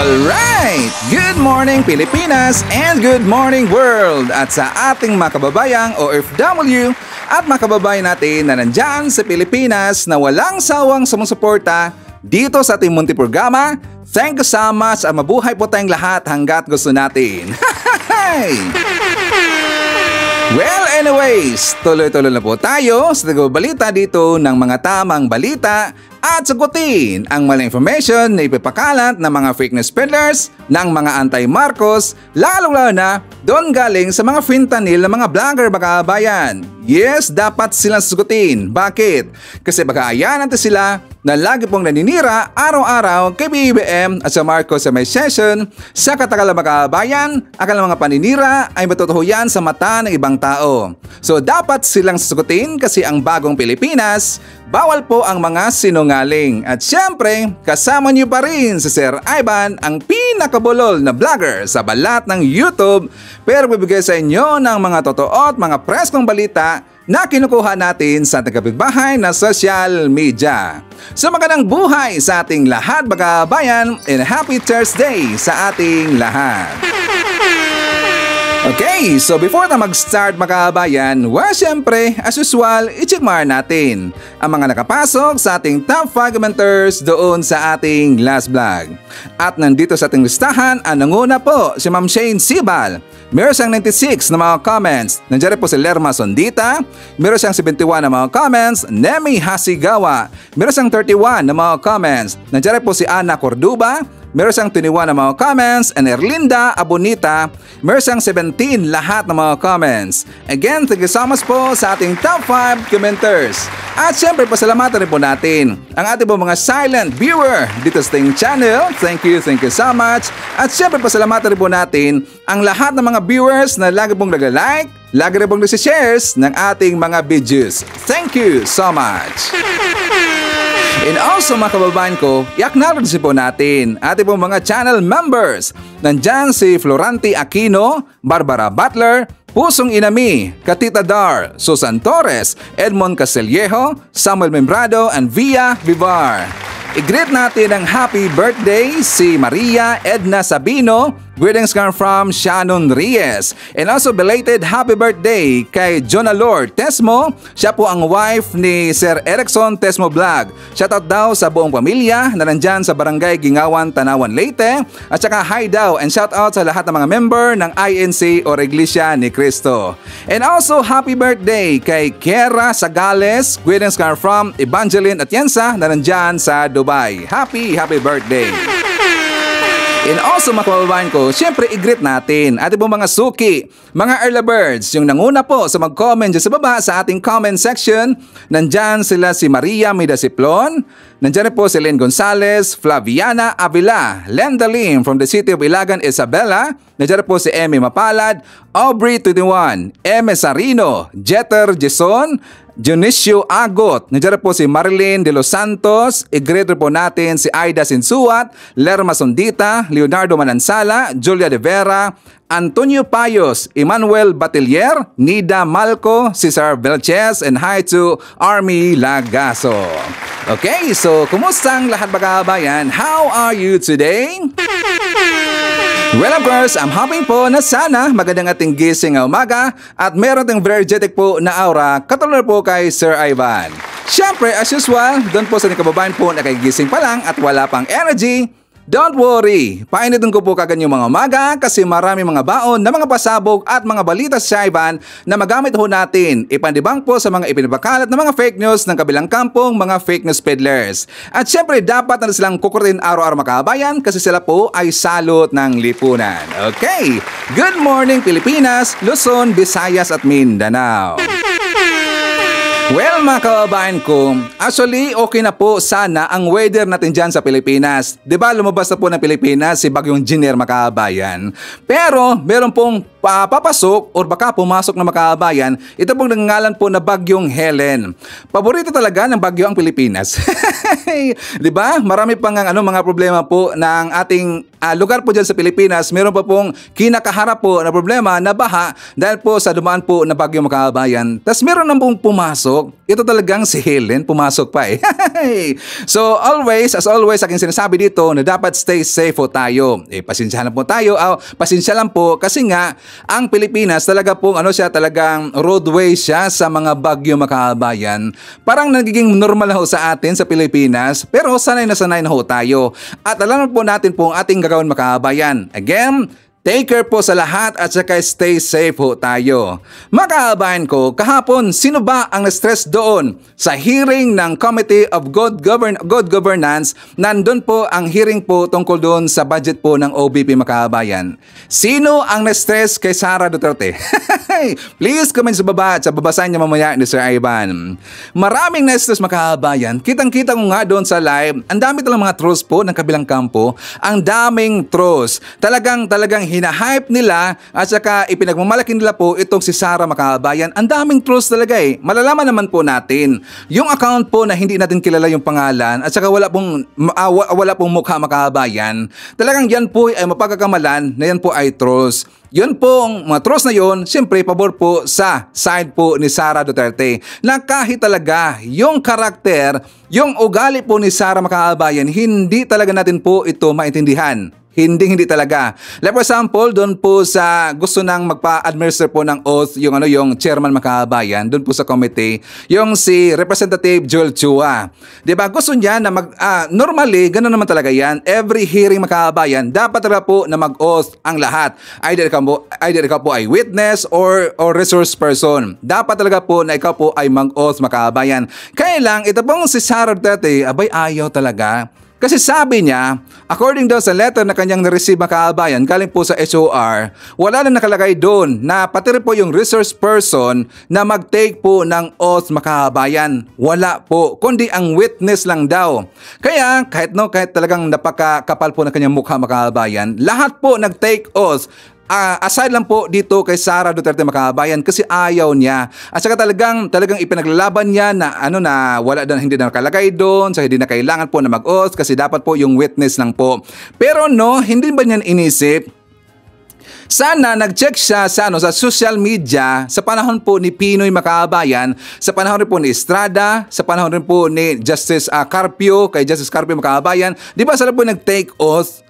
Alright! Good morning Pilipinas and good morning world! At sa ating mga kababayang OFW at mga kababayan natin na nandyan sa Pilipinas na walang sawang sumusuporta dito sa ating munting programa, thank you so much at mabuhay po tayong lahat hanggat gusto natin. Well, anyways, tuloy-tuloy na po tayo sa tagabalita dito ng mga tamang balita at sagutin ang maling information na ipapakalat ng mga fake news peddlers ng mga anti-Marcos, lalo-lalo na doon galing sa mga fentanyl ng mga vlogger mga kabayan. Yes, dapat silang sagutin. Bakit? Kasi baka ayan natin sila na lagi pong naninira araw-araw kay BBM at sa Marcos sa may session. Sa katagalan mga kabayan, akala mga paninira ay matutuho yan sa mata ng ibang tao. So dapat silang sagutin kasi ang bagong Pilipinas, bawal po ang mga sinungaling. At syempre, kasama niyo pa rin si Sir Ivan, ang pinakabulol na vlogger sa balat ng YouTube, pero bibigay sa inyo ng mga totoo at mga preskong balita na kinukuha natin sa ating kapitbahay na social media. So magandang buhay sa ating lahat mga kabayan and happy Thursday sa ating lahat. Okay, so before na mag-start mga kabayan, well syempre, as usual, i-check natin ang mga nakapasok sa ating top 5 commenters doon sa ating last vlog. At nandito sa ating listahan, ang nanguna po si Ma'am Shane Sibal. Meron siyang 96 na mga comments. Nandiyan po si Lerma Sondita. Meron siyang 71 na mga comments. Nemi Hasigawa. Meron siyang 31 na mga comments. Nandiyan po si Ana Corduba. Meron siyang 21 na mga comments. And Erlinda Abonita. Meron siyang 17 lahat ng mga comments. Again, thank you so much po sa ating top 5 commenters. At syempre, pasalamatan rin po natin ang ating po mga silent viewer dito sa ating channel. Thank you so much. At syempre, pasalamatan rin po natin ang lahat ng mga viewers na lagi pong nag-like, lagi rin pong nag-shares ng ating mga videos. Thank you so much. And also mga kababayan ko, i-acknowledge po natin ating pong mga channel members. Nandyan si Florante Aquino, Barbara Butler, Pusong Inami, Katita Dar, Susan Torres, Edmond Casellejo, Samuel Membrado, and Via Vivar. I-greet natin ang happy birthday si Maria Edna Sabino. Greetings come from Shannon Reyes. And also belated happy birthday kay Jonah Lord Tesmo. Siya po ang wife ni Sir Erickson Tesmo Vlog. Shoutout daw sa buong pamilya na nandyan sa Barangay Gingawan, Tanawan, Leyte. At saka hi daw and shoutout sa lahat ng mga member ng INC o Iglesia ni Cristo. And also happy birthday kay Kera Sagales. Greetings come from Evangeline Atienza na nandyan sa Dubai. Happy birthday! And also mga kababayan ko, syempre i-greet natin ating po mga suki, mga early birds, yung nanguna po sa mag-comment dyan sa baba sa ating comment section. Nandyan sila si Maria Midasiplon, nandyan po si Len Gonzalez, Flaviana Avila, Lenda Lim from the city of Ilagan, Isabela, nandyan po si Emmy Mapalad, Aubrey 21, Eme Sarino, Jeter Jason, Dionisio Agot, nandiyan po si Marilyn de los Santos, i-greet po natin si Aida Sinsuat, Lerma Sondita, Leonardo Manansala, Julia de Vera, Antonio Payos, Emmanuel Batilier, Nida Malco, Cesar Velches, and hi to Army Lagaso. Okay, so kumusta ang lahat mga kabayan? How are you today? Well, of course, I'm hoping po na sana magandang ating gising ng umaga at meron tayong energetic po na aura katulad po kay Sir Ivan. Siyempre, as usual, doon po sa ating kababayan po na kagigising pa lang at wala pang energy, don't worry, painitin ko po kagad yung mga umaga kasi marami mga baon na mga pasabog at mga balita sa Ivan na magamit ho natin ipandibang po sa mga ipinapakalat na mga fake news ng kabilang kampong mga fake news peddlers. At syempre dapat na silang kukurtin araw-araw mga kabayan kasi sila po ay salot ng lipunan. Okay, good morning Pilipinas, Luzon, Visayas at Mindanao. Well mga kababayan ko, actually okay na po sana ang weather natin dyan sa Pilipinas. Diba lumabas na po ng Pilipinas si Bagyong Jiner mga kababayan. Pero meron pong papasok or baka pumasok na makabayan, ito pong nangalan po na Bagyong Helen. Paborito talaga ng bagyo ang Pilipinas. 'Di ba? Marami pang mga problema po ng ating lugar po diyan sa Pilipinas. Meron pa pong kinakaharap po na problema na baha dahil po sa dumaan po na Bagyong Makabayan. Tas meron nang pong pumasok. Ito talagang si Helen, pumasok pa eh. So as always, aking sinasabi dito na dapat stay safe po tayo. Pasensya lang po tayo. Pasensya lang po kasi nga ang Pilipinas talaga pong talagang roadway siya sa mga Bagyo Makabayan. Parang nagiging normal na ho sa atin sa Pilipinas, pero sanay na ho tayo. At alam po natin po ang ating gagawin makabayan. Again, take care po sa lahat at saka stay safe po tayo. Makabayan ko, kahapon, sino ba ang na-stress doon sa hearing ng Committee of Good Governance? Nandun po ang hearing po tungkol doon sa budget po ng OBP Makabayan. Sino ang na-stress kay Sara Duterte? Please comment sa baba at sa babasahin niya mamaya ni Sir Ivan. Maraming na-stress Makabayan. Kitang-kita ko nga doon sa live. Ang dami talang mga trolls po ng kabilang kampo. Ang daming trolls. Talagang hinahype nila at saka ipinagmamalaki nila po itong si Sara Makabayan. Ang daming trolls talaga eh. Malalaman naman po natin. Yung account po na hindi natin kilala yung pangalan at saka wala pong mukha Makabayan. Talagang yan po ay mapagkakamalan na yan po ay trolls. Yun po, mga trolls na yun, siyempre pabor po sa side po ni Sara Duterte na kahit talaga yung karakter, yung ugali po ni Sara Makabayan, hindi talaga natin po ito maintindihan. Hindi talaga. Like for example, doon po sa gusto nang magpa-administer po ng oath yung chairman Makabayan, doon po sa committee, yung si Representative Joel Chua. 'Di ba? Gusto niya na normally, ganoon naman talaga 'yan. Every hearing Makabayan, dapat talaga po na mag-oath ang lahat. Either ikaw po ay witness or resource person. Dapat talaga po na ikaw po ay mag-oath Makabayan. Kaya lang ito pong si Sara Duterte, abay ayaw talaga. Kasi sabi niya, according daw sa letter na kanyang na-receive Makabayan, galing po sa SOR, wala na nakalagay doon na pati rin po yung resource person na mag-take po ng oath Makabayan. Wala po, kundi ang witness lang daw. Kaya kahit talagang napakakapal po na kanyang mukha Makabayan, lahat po nag-take oath. Aside lang po dito kay Sara Duterte Makabayan kasi ayaw niya. At saka talagang ipinaglalaban niya na hindi na nakalagay doon, so hindi na kailangan po na mag-oath kasi dapat po yung witness lang po. Pero hindi ba niyan inisip? Sana nag-check siya sa social media sa panahon po ni Pinoy Makabayan, sa panahon rin po ni Estrada, sa panahon rin po ni Justice Carpio, kay Justice Carpio Makabayan. Di ba sila po nag-take oath?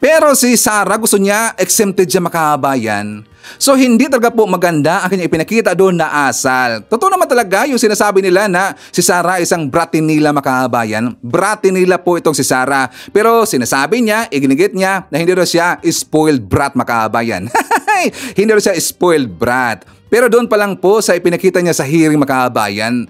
Pero si Sara gusto niya exempted siya Makabayan. So hindi talaga po maganda ang kanya ipinakita doon na asal. Totoo naman talaga yung sinasabi nila na si Sara isang bratinila Makabayan. Bratinila po itong si Sara. Pero sinasabi niya, iginigit niya na hindi daw siya spoiled brat Makabayan. Hindi daw siya spoiled brat. Pero doon pa lang po sa ipinakita niya sa hearing Makabayan,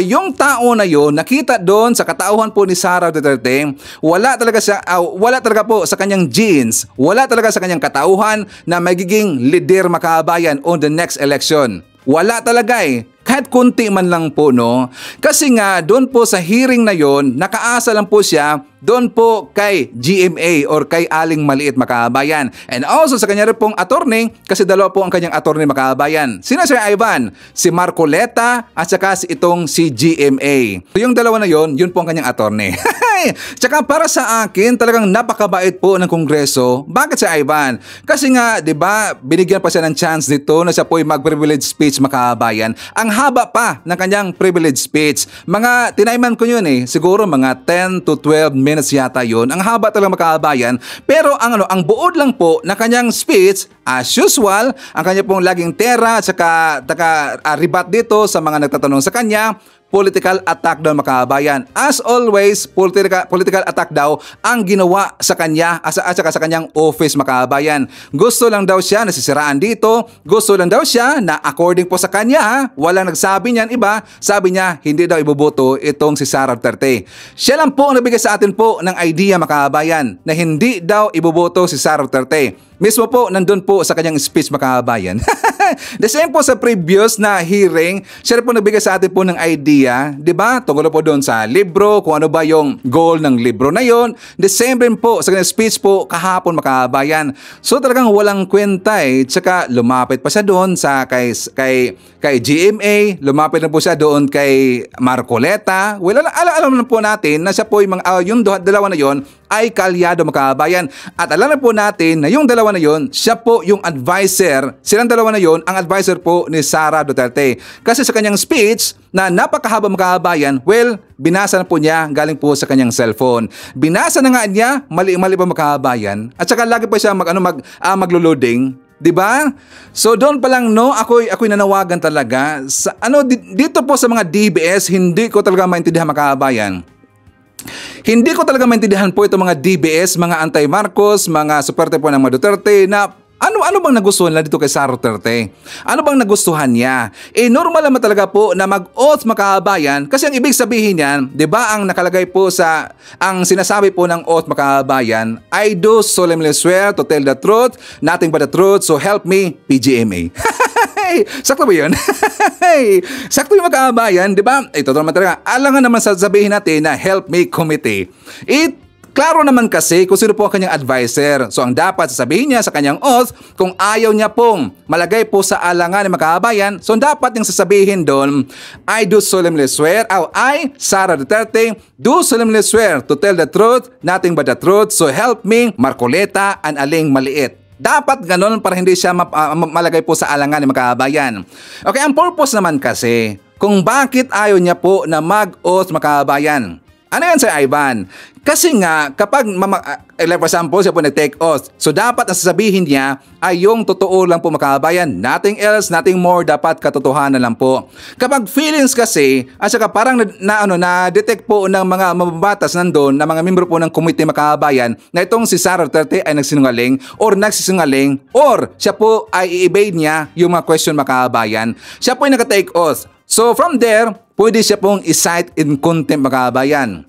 yung tao na yon nakita doon sa katauhan po ni Sara Duterte, wala talaga po sa kanyang genes, wala talaga sa kanyang katauhan na magiging leader Makabayan on the next election. Wala talaga eh. Kahit kunti man lang po, no? Kasi nga, doon po sa hearing na yon, nakaasa lang po siya doon po kay GMA or kay Aling Maliit Makabayan. And also sa kanya rin pong attorney, kasi dalawa po ang kanyang attorney Makabayan. Sino Sir Ivan? Si Marcoleta at saka si GMA. So yung dalawa na yon, yun po ang kanyang attorney. Tsaka para sa akin, talagang napakabait po ng Kongreso. Bakit si Ivan? Kasi nga, di ba, binigyan pa siya ng chance dito na siya po ay mag-privilege speech Makabayan. Ang haba pa ng kanyang privilege speech. Tinaiman ko yun eh. Siguro mga 10 to 12 minutes yata yun. Ang haba talaga Makabayan. Pero ang buod lang po na kanyang speech, as usual, ang kanya pong laging tera at saka ribat dito sa mga nagtatanong sa kanya, political attack daw Makabayan. As always, political attack daw ang ginawa sa kanya at saka sa kanyang office Makabayan. Gusto lang daw siya nasisiraan dito. Gusto lang daw siya na according po sa kanya, walang nagsabi niyan iba. Sabi niya, hindi daw iboboto itong si Sara Duterte. Siya lang po ang nabigay sa atin po ng idea Makabayan na hindi daw iboboto si Sara Duterte. Mismo po, nandun po sa kanyang speech mga kabayan. The same po sa previous na hearing, siya po nagbigay sa atin po ng idea, di ba? Tungkol po doon sa libro, kung ano ba yung goal ng libro na yon. The same rin po sa kanyang speech po kahapon mga kabayan. So talagang walang kwenta eh. Tsaka lumapit pa siya doon sa kay GMA, lumapit na po siya doon kay Marcoleta. Well, alam na po natin na siya po yung dalawa na yon ay kalyado mga kabayan. At alam na po natin na yung dalawa na yon, siya po yung advisor. Silang dalawa na yon ang advisor po ni Sara Duterte. Kasi sa kanyang speech na napakahaba mga kabayan, well, binasa na po niya galing po sa kanyang cellphone. Binasa na nga niya, mali-mali pa mga kabayan. At saka lagi pa siya maglo-loading. 'Di ba? So doon pa lang no, ako'y nanawagan talaga sa dito po sa mga DBS, hindi ko talaga maintindihan mga kabayan. Hindi ko talaga maintindihan po itong mga DBS, mga anti-Marcos, mga supporter po ng mga Duterte na ano bang nagustuhan nila dito kay Sara Duterte? Ano bang nagustuhan niya? Normal naman talaga po na mag-oath mga kabayan kasi ang ibig sabihin niyan, 'di ba, ang nakalagay po ang sinasabi po ng oath mga kabayan, I do solemnly swear to tell the truth, nothing but the truth, so help me, PGMA. Sakto ba yun? Sakto yung mga kabayan, di ba? Ito naman talaga. Alangan naman sasabihin natin na help me committee. Klaro naman kasi kung sino po ang kanyang advisor. So ang dapat sasabihin niya sa kanyang oath, kung ayaw niya pong malagay po sa alangan ng mga kabayan, so dapat niyang sasabihin doon, I do solemnly swear, I, Sara Duterte, do solemnly swear to tell the truth, nothing but the truth, so help me, Marcoleta, and Aling Maliit. Dapat ganun para hindi siya malagay po sa alangan ng mga kabayan. Okay, ang purpose naman kasi, kung bakit ayaw niya po na mag-oath mga kabayan. Ano yan Sir Ivan? Kasi nga, kapag, for example, siya po nag-take oath, so dapat ang sasabihin niya ay yung totoo lang po mga kabayan. Nothing else, nothing more, dapat katotohanan lang po. Kapag feelings kasi, at saka parang na-detect po ng mga mababatas nandun, na mga membro po ng committee mga kabayan, na itong si Sara Duterte ay nagsinungaling, or siya po ay i-evade niya yung mga question mga kabayan. Siya po ay nag-take oath. So from there, pwede siya pong i-cite in contempt mga kabayan.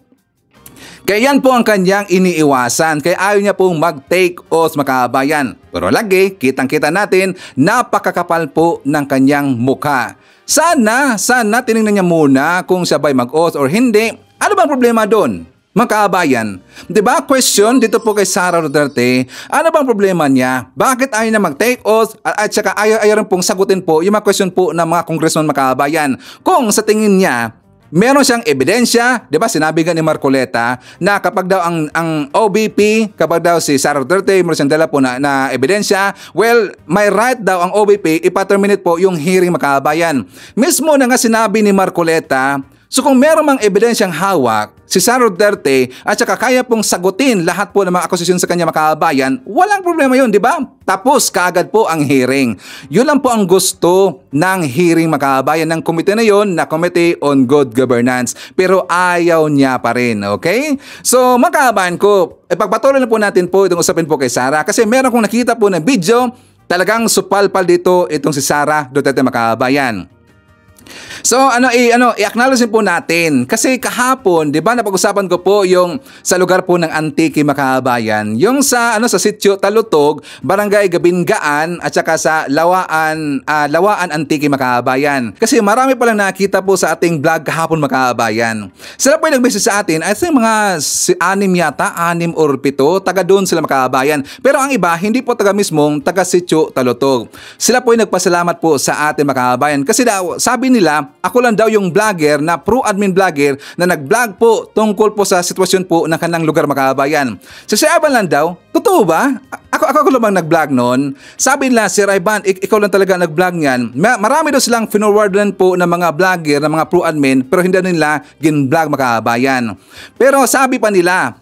Kaya yan po ang kanyang iniiwasan. Kaya ayaw niya pong mag-take oath mga kabayan. Pero lagi, kitang-kita natin, napakakapal po ng kanyang mukha. Sana tinignan niya muna kung siya ba'y mag-oath or hindi. Ano bang problema doon? Mga kabayan, diba question dito po kay Sara Duterte, ano bang problema niya? Bakit ayaw na mag-take oath at saka ayaw rin pong sagutin po yung mga question po ng mga congressman mga kabayan? Kung sa tingin niya, meron siyang ebidensya, di ba sinabi nga ni Marcoleta na kapag daw ang OBP, kapag daw si Sara Duterte, meron siyang dala po na ebidensya, well, may right daw ang OBP ipa-terminate po yung hearing mga kabayan. Mismo na nga sinabi ni Marcoleta, so kung meron mang ebidensyang hawak, si Sara Duterte at saka kaya pong sagutin lahat po ng mga akusasyon sa kanya mga kabayan, walang problema yun, di ba? Tapos kaagad po ang hearing. Yun lang po ang gusto ng hearing mga kabayan ng komite na yun, na Committee on Good Governance. Pero ayaw niya pa rin, okay? So mga kabayan ko, ipagpatuloy na po natin po itong usapin po kay Sara kasi meron kong nakita po na video, talagang supalpal dito itong si Sara Duterte mga kabayan. So i-acknowledge po natin kasi kahapon, 'di ba, napag-usapan ko po yung sa lugar po ng Antique mga kabayan, yung sa sitio Talutog, Barangay Gabingaan at saka sa Lawaan Antique mga kabayan. Kasi marami pa lang nakita po sa ating vlog kahapon mga kabayan. Sila po yung nag-message sa atin, I think mga 6 or 7 taga doon sila mga kabayan. Pero ang iba hindi po taga mismong taga sitio Talutog. Sila po yung nagpasalamat po sa atin mga kabayan kasi daw sabi nila, ako lang daw yung vlogger na pro-admin vlogger na nag-vlog po tungkol po sa sitwasyon po ng kanilang lugar mga kabayan. So si Ivan lang daw, totoo ba? Ako lang bang nag-vlog noon? Sabi nila, Sir Ivan, ikaw lang talaga nag-vlog niyan. Marami daw silang finorwardan po ng mga vlogger, ng mga pro-admin, pero hindi nila gin-vlog mga kabayan. Pero sabi nila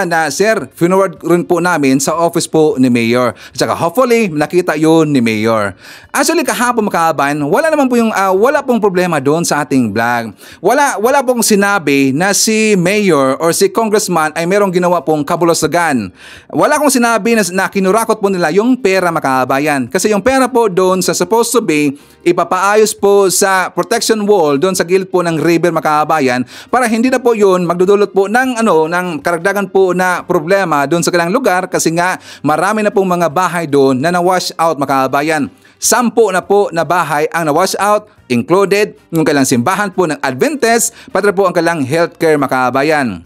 na, Sir, finorward rin po namin sa office po ni Mayor. At saka hopefully, nakita yun ni Mayor. Actually, kahapon mga kabayan, wala pong problema doon sa ating vlog. Wala pong sinabi na si Mayor or si Congressman ay merong ginawa pong kabulusagan. Wala akong sinabi na kinurakot po nila yung pera mga kababayan. Kasi yung pera po doon sa supposed to be ipapaayos po sa protection wall doon sa gilid po ng river mga kababayan para hindi na po yun magdudulot po ng ng karagdagan po na problema doon sa kanilang lugar kasi nga marami na pong mga bahay doon na na-wash out mga kababayan. 10 na po na bahay ang na-wash out, included yung kailang simbahan po ng Adventist, pati po ang kailang healthcare mga kababayan.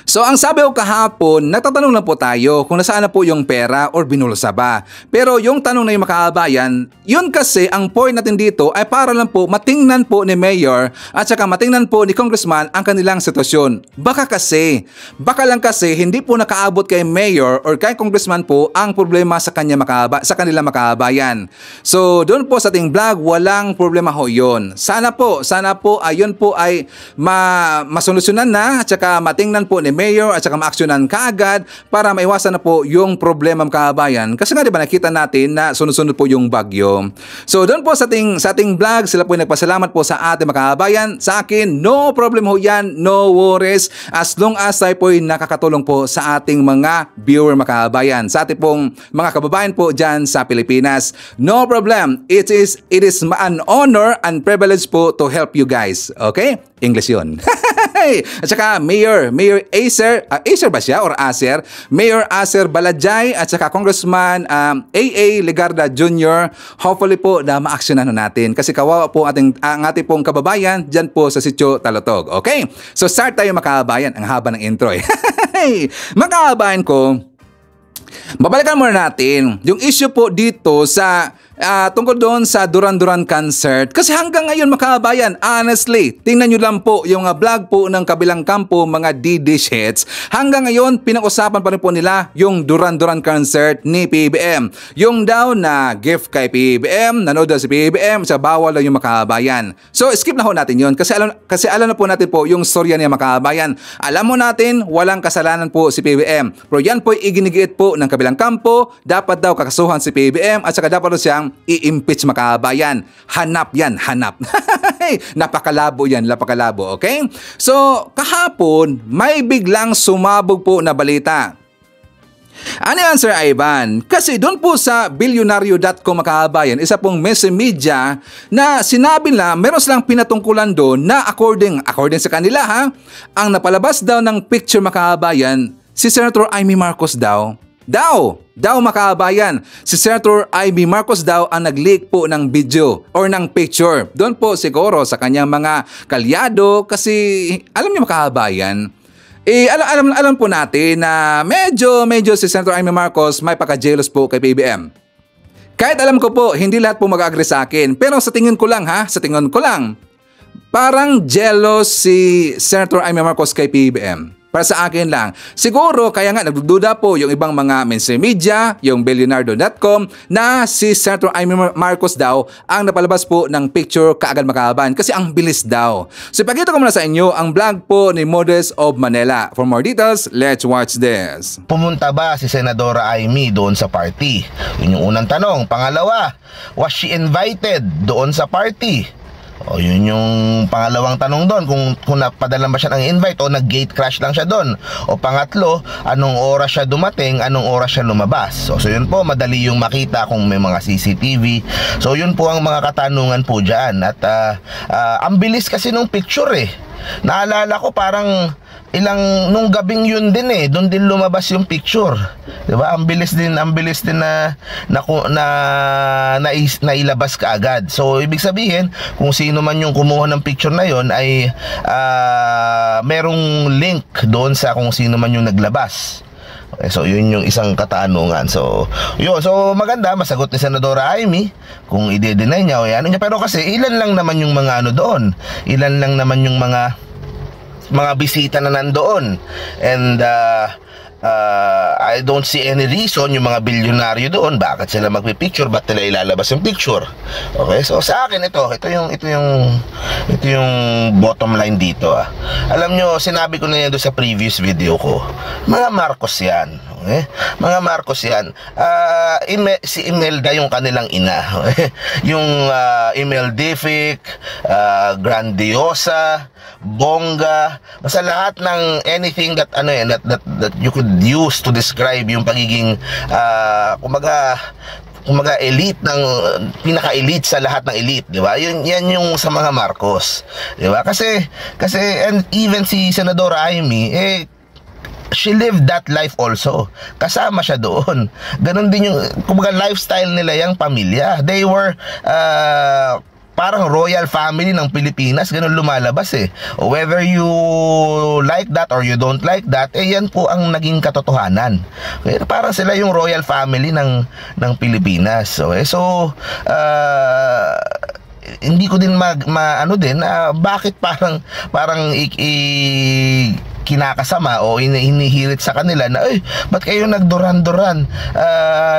So ang sabi ko kahapon, nagtatanong lang po tayo kung nasaan na po yung pera or binulsa ba. Pero yung tanong na yung makabayan, yun kasi ang point natin dito ay para lang po matingnan po ni Mayor at saka matingnan po ni Congressman ang kanilang sitwasyon. Baka lang kasi hindi po nakaabot kay Mayor or kay Congressman po ang problema sa kanila makabayan. So doon po sa ating vlog, walang problema ho yun. Sana po ayun po ay masolusyonan na at saka matingnan po ni Mayor at saka maaksyonan kaagad para maiwasan na po yung problema mga kababayan. Kasi nga diba nakita natin na sunod-sunod po yung bagyo. So doon po sa ating vlog, sila po ay nagpasalamat po sa ating mga kababayan. Sa akin, no problem ho yan, no worries. As long as tayo po ay nakakatulong po sa ating mga viewer mga kababayan. Sa ating pong mga kababayan po dyan sa Pilipinas. No problem. It is an honor and privilege po to help you guys. Okay? English yun. At saka Mayor Acer ba siya or Acer? Mayor Acer Balajay at saka Congressman A.A. Legarda Jr. Hopefully po na maaksyonan natin kasi kawawa po ang ating pong kababayan dyan po sa Sitio Talotog. Okay? So start tayo mga kababayan. Ang haba ng intro eh. Mga kababayan ko, babalikan muna natin yung issue po dito sa tungkol doon sa Duran Duran concert. Kasi hanggang ngayon mga kababayan, honestly, tingnan nyo lang po yung vlog po ng kabilang kampo, mga DD Shits. Hanggang ngayon, pinag-usapan pa rin po nila yung Duran Duran concert ni PBBM. Yung daw na gift kay PBBM, nanood daw si PBBM, sa bawal daw yung mga kababayan. So skip na ho natin yun kasi alam na po natin po yung storya niya mga kababayan. Alam mo natin, walang kasalanan po si PBBM. Pero yan po iginigiit po ng kabilang kampo, dapat daw kakasuhan si PBBM at saka dapat daw siyang i-impeach mga kababayan. Hanap yan, hanap. Napakalabo yan, napakalabo, okay? So, kahapon, may biglang sumabog po na balita. Ano yan, Sir Ivan? Kasi doon po sa Bilyonaryo.com mga kababayan, isa pong media na sinabi na meron silang pinatungkulan doon na according sa kanila ang napalabas daw ng picture mga kababayan, si Senator Amy Marcos daw mga kababayan, si Senator Amy Marcos daw ang nag-leak po ng video or ng picture. Doon po siguro sa kanyang mga kalyado kasi alam niyo mga kababayan, alam po natin na medyo si Senator Amy Marcos may pagka-jealous po kay PBBM. Kahit alam ko po, hindi lahat po mag-agree sa akin. Pero sa tingin ko lang parang jealous si Senator Amy Marcos kay PBBM. Para sa akin lang. Siguro, kaya nga nagdududa po yung ibang mga mainstream media, yung Billionardo.com, na si Senator Amy Marcos daw ang napalabas po ng picture kaagad makahaban kasi ang bilis daw. So, ipakita ko muna sa inyo ang vlog po ni Modest of Manila. For more details, let's watch this. Pumunta ba si Senadora Amy doon sa party? Yun yung unang tanong. Pangalawa, was she invited doon sa party? O yun yung pangalawang tanong doon, kung napadala ba siya ng invite o nag-gate crash lang siya doon. O pangatlo, anong oras siya dumating, anong oras siya lumabas. So yun po, madali yung makita kung may mga CCTV. So yun po ang mga katanungan po dyan. At ang bilis kasi nung picture eh. Naalala ko parang nung gabing yun din eh, doon din lumabas yung picture. 'Di ba? Ang bilis din na nailabas kaagad. So ibig sabihin, kung sino man yung kumuha ng picture na yon ay merong link doon sa kung sino man yung naglabas. Okay, so yun yung isang katanungan. So yun, so maganda masagot ni Senadora Amy kung i-deny niya o ano niya, pero kasi ilan lang naman yung mga ano doon. Ilan lang naman yung mga bisita na nandoon. And I don't see any reason yung mga bilyonaryo doon bakit sila magpi-picture, ba't nila ilalabas yung picture. Okay, so sa akin ito yung bottom line dito. Alam nyo, sinabi ko na yan doon sa previous video ko, mga Marcos yan. Okay? Mga Marcos yan. Si Imelda yung kanilang ina. Okay? Yung Imeldific, Grandiosa, Bongga, basta lahat ng anything that you could could use to describe yung pagiging kumbaga elite ng pinaka-elite sa lahat ng elite, di ba? Yan yung sa mga Marcos, di ba? Kasi and even si Senadora Amy, she lived that life also. Kasama siya doon. Ganon din yung kumbaga lifestyle nila yung pamilya. They were parang royal family ng Pilipinas, ganun lumalabas Whether you like that or you don't like that, yan po ang naging katotohanan. Okay? Parang sila yung royal family ng Pilipinas. Hindi ko din bakit parang kinakasama o hinihirit sa kanila na ba't kayo nagduran-duran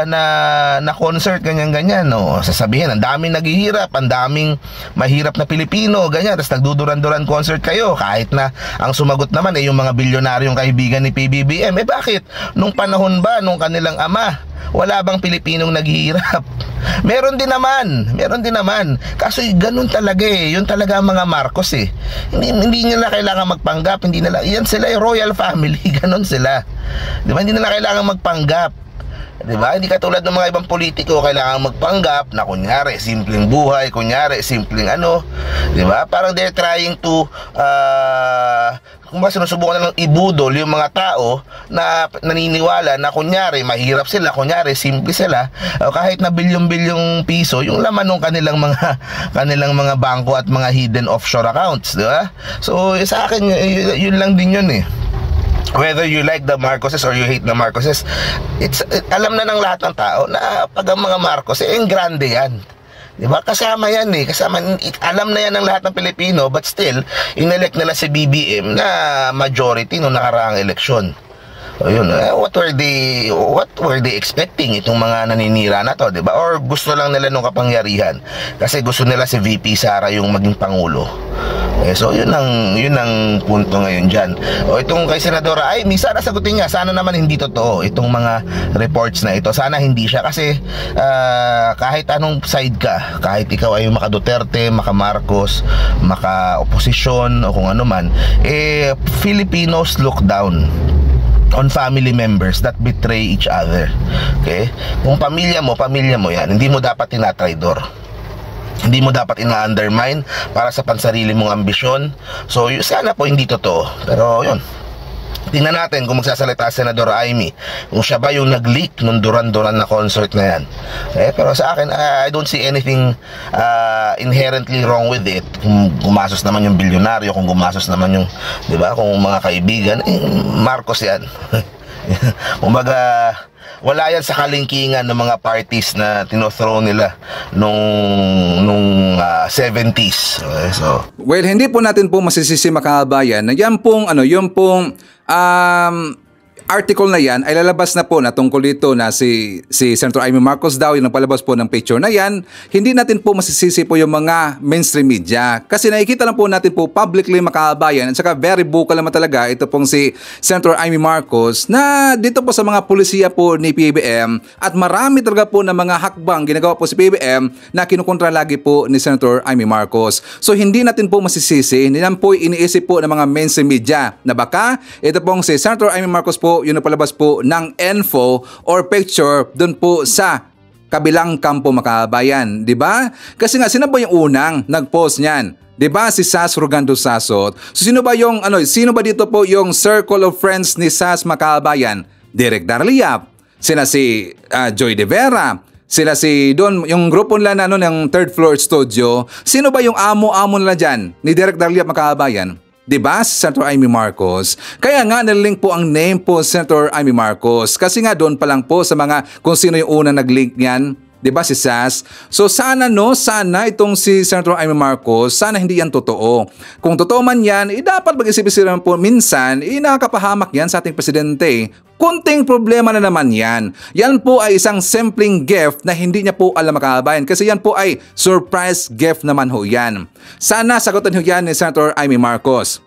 na concert ganyan-ganyan, no? Sasabihin, ang daming naghihirap, ang daming mahirap na Pilipino, ganyan, tapos nagduduran-duran concert kayo, kahit na ang sumagot naman yung mga bilyonaryong kaibigan ni PBBM. Bakit? Nung panahon ba, nung kanilang ama, wala bang Pilipinong naghihirap? Meron din naman. Kaso ganun talaga yun talaga ang mga Marcos Hindi nila kailangan magpanggap, yan sila yung royal family, ganun sila. Di ba? Hindi nila kailangan magpanggap. Di ba? Hindi katulad ng mga ibang politiko kailangan magpanggap na kunyari simpleng buhay, kunyari simpleng di ba? Parang they're trying to kung ba sinusubukan na lang ibudol yung mga tao na naniniwala na kunyari mahirap sila, kunyari simple sila, kahit na bilyon-bilyong piso yung laman ng kanilang mga bangko at mga hidden offshore accounts, di ba? So sa akin yun lang din yun Whether you like the Marcoses or you hate the Marcoses, alam na ng lahat ng tao na pag ang mga Marcos ang grande yan. Diba? Kasama yan alam na yan ng lahat ng Pilipino, but still inelect nila si BBM na majority nung nakaraang eleksyon. Yun, what were they expecting itong mga naninira na to, 'di ba? Or gusto lang nila nung kapangyarihan kasi gusto nila si VP Sara yung maging pangulo. So yun ang punto ngayon diyan. Itong kay Senadora Amy, sana sagutin niya, sana naman hindi totoo itong mga reports na ito. Sana hindi siya kasi kahit anong side ka, kahit ikaw ay maka Duterte, maka Marcos, maka oposisyon o kung ano man, Filipinos look down on family members that betray each other. Okay? Kung pamilya mo yan, hindi mo dapat tinatraidor. Hindi mo dapat ina-undermine para sa pansarili mong ambisyon. So, sana po hindi totoo. Pero, yun. Tingnan natin kung magsasalita si Senador Amy, kung siya ba yung nag-leak nung duran-duran na concert na yan. Pero sa akin, I don't see anything inherently wrong with it. Kung gumasos naman yung bilyonaryo, kung gumasos naman yung, di ba, kung mga kaibigan, Marcos yan. Kumbaga, wala yan sa kalingkingan ng mga parties na tinothrow nila nung 70s. Well, hindi po natin po masisisi makabayan na yan pong yung pong article na yan ay lalabas na po na tungkol dito na si Senator Amy Marcos daw yung palabas po ng picture na yan. Hindi natin po masisisi po yung mga mainstream media kasi nakikita lang po natin po publicly makabayan at saka very vocal naman talaga ito pong si Senator Amy Marcos na dito po sa mga pulisiya po ni PBM at marami talaga po na mga hakbang ginagawa po si PBM na kinukontra lagi po ni Senator Amy Marcos. So hindi natin po masisisi, hindi naman po iniisip po ng mga mainstream media na baka ito pong si Senator Amy Marcos po yun na palabas po ng info or picture doon po sa kabilang kampo makabayan, di ba? Kasi nga sino ba yung unang nag-post niyan? 'Di ba si Sas Rugando Sasot? So sino ba dito po yung circle of friends ni Sas Makabayan? Derek Darliap, sila si Joy De Vera, sila si doon yung grupo nila na ng third floor studio. Sino ba yung amo-amo nila diyan ni Derek Darliap Makabayan? Diba si Senator Amy Marcos? Kaya nga nalink po ang name po Senator Amy Marcos kasi nga doon pa lang po sa mga kung sino yung unang nag-link niyan, diba si Sas? So sana itong si Senator Amy Marcos, sana hindi yan totoo. Kung totoo man yan, dapat mag-isip-isip po minsan, nakakapahamak yan sa ating presidente. Kunting problema na naman yan. Yan po ay isang simpleng gift na hindi niya po alam makabayan kasi yan po ay surprise gift naman ho yan. Sana sagutin ho yan ni Senator Amy Marcos.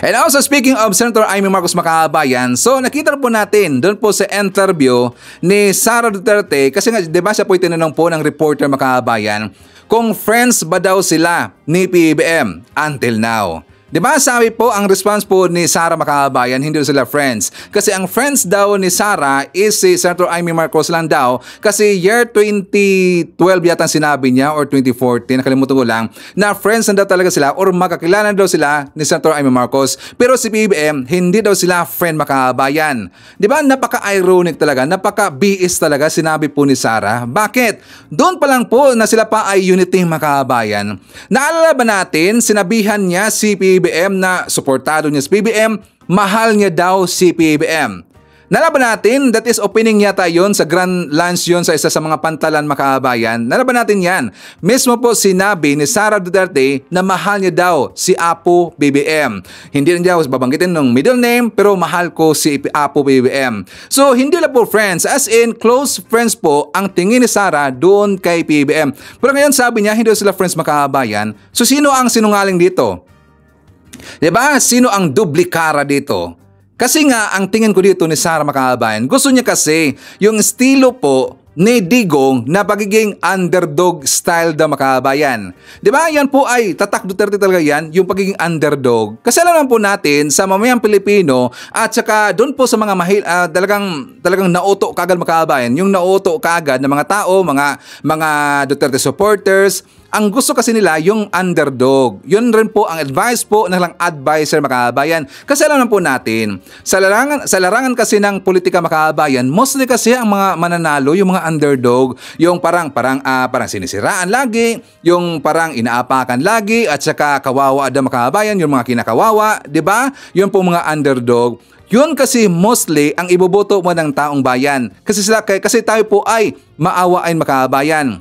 And also speaking of Senator Amy Marcos makabayan, so nakita po natin doon po sa interview ni Sara Duterte kasi nga diba siya po itinanong po ng reporter makabayan kung friends ba daw sila ni PBM until now. Diba sabi po, ang response po ni Sara mga kababayan, hindi sila friends. Kasi ang friends daw ni Sara is si Senator Amy Marcos lang daw. Kasi year 2012 yata sinabi niya or 2014, nakalimutan ko lang, na friends na daw talaga sila or magkakilala daw sila ni Senator Amy Marcos. Pero si PBBM, hindi daw sila friend mga kababayan. Diba napaka-ironic talaga, napaka-BS talaga sinabi po ni Sara. Bakit? Doon pa lang po na sila pa ay unity mga kababayan. Naalala ba natin, sinabihan niya si PBBM na suportado niya si PBBM, mahal niya daw si PBBM. Nalaban natin, that is opening yata yon sa Grand Lunch yon sa isa sa mga pantalan makabayan. Nalaban natin yan. Mismo po sinabi ni Sara Duterte na mahal niya daw si Apo BBM. Hindi rin daw babanggitin ng middle name pero mahal ko si Apo BBM. So hindi lang po friends, as in close friends po ang tingin ni Sara doon kay PBBM. Pero ngayon sabi niya hindi sila friends makabayan. So sino ang sinungaling dito? Diba? Sino ang duplikara dito? Kasi nga, ang tingin ko dito ni Sara makabayan, gusto niya kasi yung estilo po ni Digong na pagiging underdog style daw makabayan. Diba? Yan po ay tatak Duterte talaga yan, yung pagiging underdog. Kasi alam po natin sa mamayang Pilipino at saka doon po sa mga talagang nauto kagad makabayan, yung nauto kagad ng mga tao, mga Duterte supporters. Ang gusto kasi nila yung underdog. Yun rin po ang advice po ng lang advisor makabayan. Kasi alam po natin, sa larangan kasi ng politika makabayan, mostly kasi ang mga mananalo, yung mga underdog, yung parang sinisiraan lagi, yung parang inaapakan lagi, at saka kawawa daw makabayan, yung mga kinakawawa, di ba? Yun po mga underdog. Yun kasi mostly ang iboboto mo ng taong bayan. Kasi tayo po ay maawain makabayan.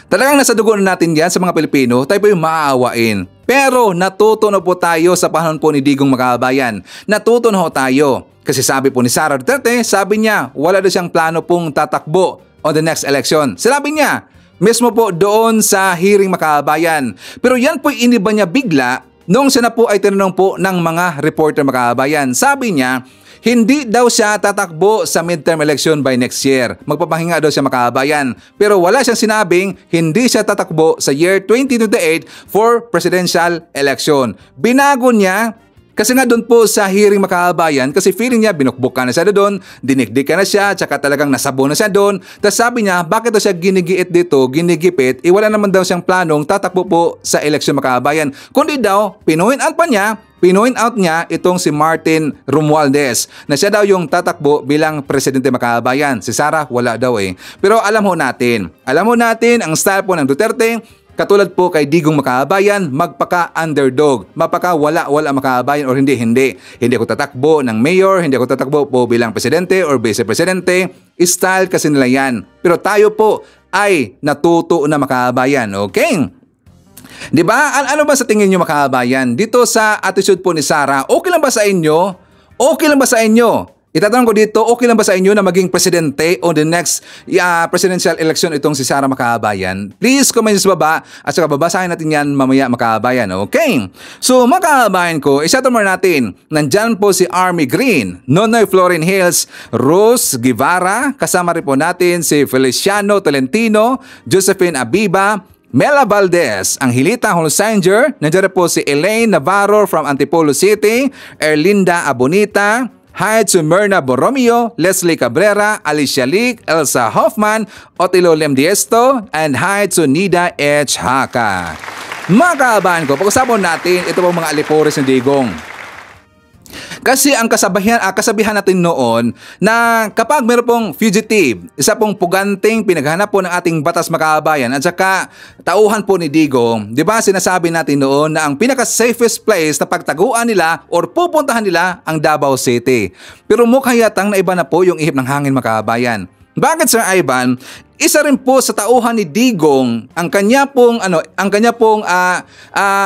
Talagang nasa dugo na natin yan sa mga Pilipino, tayo po yung maaawain. Pero natuto na po tayo sa panahon po ni Digong makabayan. Natuto na po tayo. Kasi sabi po ni Sara Duterte, sabi niya, wala daw siyang plano pong tatakbo on the next election. Sinabi niya, mismo po doon sa hearing makabayan. Pero yan po iniba niya bigla nung siya na po ay tinanong po ng mga reporter makabayan. Sabi niya, hindi daw siya tatakbo sa midterm election by next year. Magpapahinga daw siya makabayan. Pero wala siyang sinabing hindi siya tatakbo sa year 2028 for presidential election. Binago niya kasi nga doon po sa hearing makabayan, kasi feeling niya binukbuk ka na siya doon, dinikdik ka na siya, tsaka talagang nasabo na siya doon. Tapos sabi niya, bakit daw siya ginigiit dito, ginigipit, wala naman daw siyang planong tatakbo po sa eleksyon makabayan. Kundi daw, pinuhin out niya itong si Martin Romualdez na siya daw yung tatakbo bilang presidente makabayan. Si Sara, wala daw eh. Pero alam ho natin ang style po ng Duterte, katulad po kay Digong makabayan, magpaka-underdog, mapaka-wala makabayan or hindi ako tatakbo ng mayor, hindi ako tatakbo po bilang presidente or vice-presidente. Style kasi nila yan. Pero tayo po ay natuto na makabayan, okay? Diba? Ano ba sa tingin nyo makabayan? Dito sa attitude po ni Sara, okay lang ba sa inyo? Okay lang ba sa inyo? Itatanong ko dito, okay lang ba sa inyo na maging presidente on the next presidential election itong si Sara makabayan? Please comment sa baba at saka babasahin natin yan mamaya makabayan, okay? So makabayan ko, isatumor natin, nandyan po si Army Green, Nonoy Florin Hills, Rose Guevara, kasama rin po natin si Feliciano Tolentino, Josephine Abiba, Mela Valdez, Angelita Holsinger, nandiyan po si Elaine Navarro from Antipolo City, Erlinda Abonita, hi to Myrna Borromeo, Leslie Cabrera, Alicia Leak, Elsa Hoffman, Otilo Lemdiesto, and hi to Nida H. Haka. Mga kaabahan ko, pag-usapan natin ito pong mga alipores ni Digong. Kasi ang kasabihan natin noon na kapag meron pong fugitive, isa pong puganting pinaghanap po ng ating batas makabayan at saka tauhan po ni Digong, di ba sinasabi natin noon na ang pinaka-safest place na pagtaguan nila or pupuntahan nila ang Davao City. Pero mukhang yatang naiba na po yung ihip ng hangin makabayan. Bakit Sir Ivan? Isa rin po sa tauhan ni Digong ang kanya pong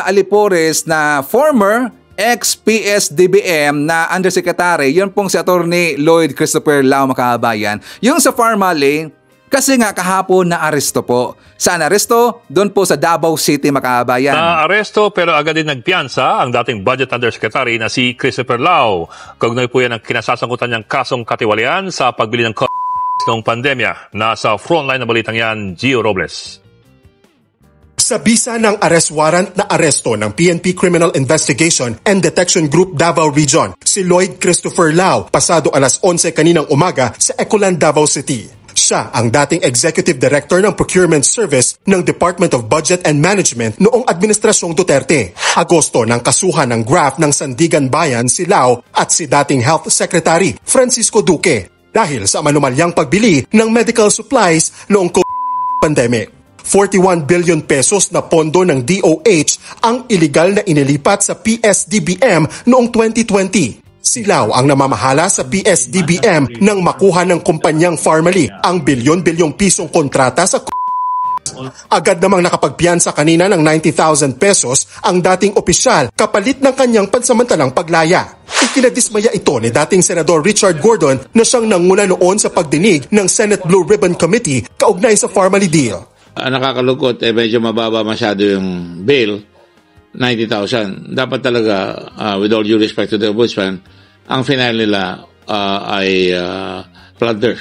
alipores na former ex-PS-DBM na undersecretary, yun pong si Atty. Lloyd Christopher Lao makabayan. Yung sa Farmally, kasi nga kahapon na aresto po. Saan aresto? Doon po sa Davao City makabayan. Na-aresto pero agad din nagpiyansa ang dating budget undersecretary na si Christopher Lao. Kaugnay po yan ang kinasasangkutan niyang kasong katiwalian sa pagbili ng noong pandemya. Nasa frontline na balitang yan, Gio Robles. Sa bisa ng arrest warrant na aresto ng PNP Criminal Investigation and Detection Group Davao Region, si Lloyd Christopher Lau, pasado alas 11 kaninang umaga sa Ecoland, Davao City. Siya ang dating Executive Director ng Procurement Service ng Department of Budget and Management noong Administrasyong Duterte. Agosto ng kasuhan ng graft ng Sandigan Bayan si Lau at si dating Health Secretary Francisco Duque dahil sa manumalyang pagbili ng medical supplies noong COVID pandemic. 41 billion pesos na pondo ng DOH ang iligal na inilipat sa PSDBM noong 2020. Si Lau ang namamahala sa PSDBM nang makuha ng kumpanyang Pharmaly ang bilyon-bilyong pisong kontrata sa Agad namang nakapagpiyansa kanina ng 90,000 pesos ang dating opisyal kapalit ng kanyang pansamantalang paglaya. Ikinadismaya ito ni dating Senador Richard Gordon na siyang nanguna noon sa pagdinig ng Senate Blue Ribbon Committee kaugnay sa Pharmaly deal. Nakakalungkot, medyo mababa masyado yung bail, 90,000. Dapat talaga, with all due respect to the ombudsman, ang final nila ay plunder.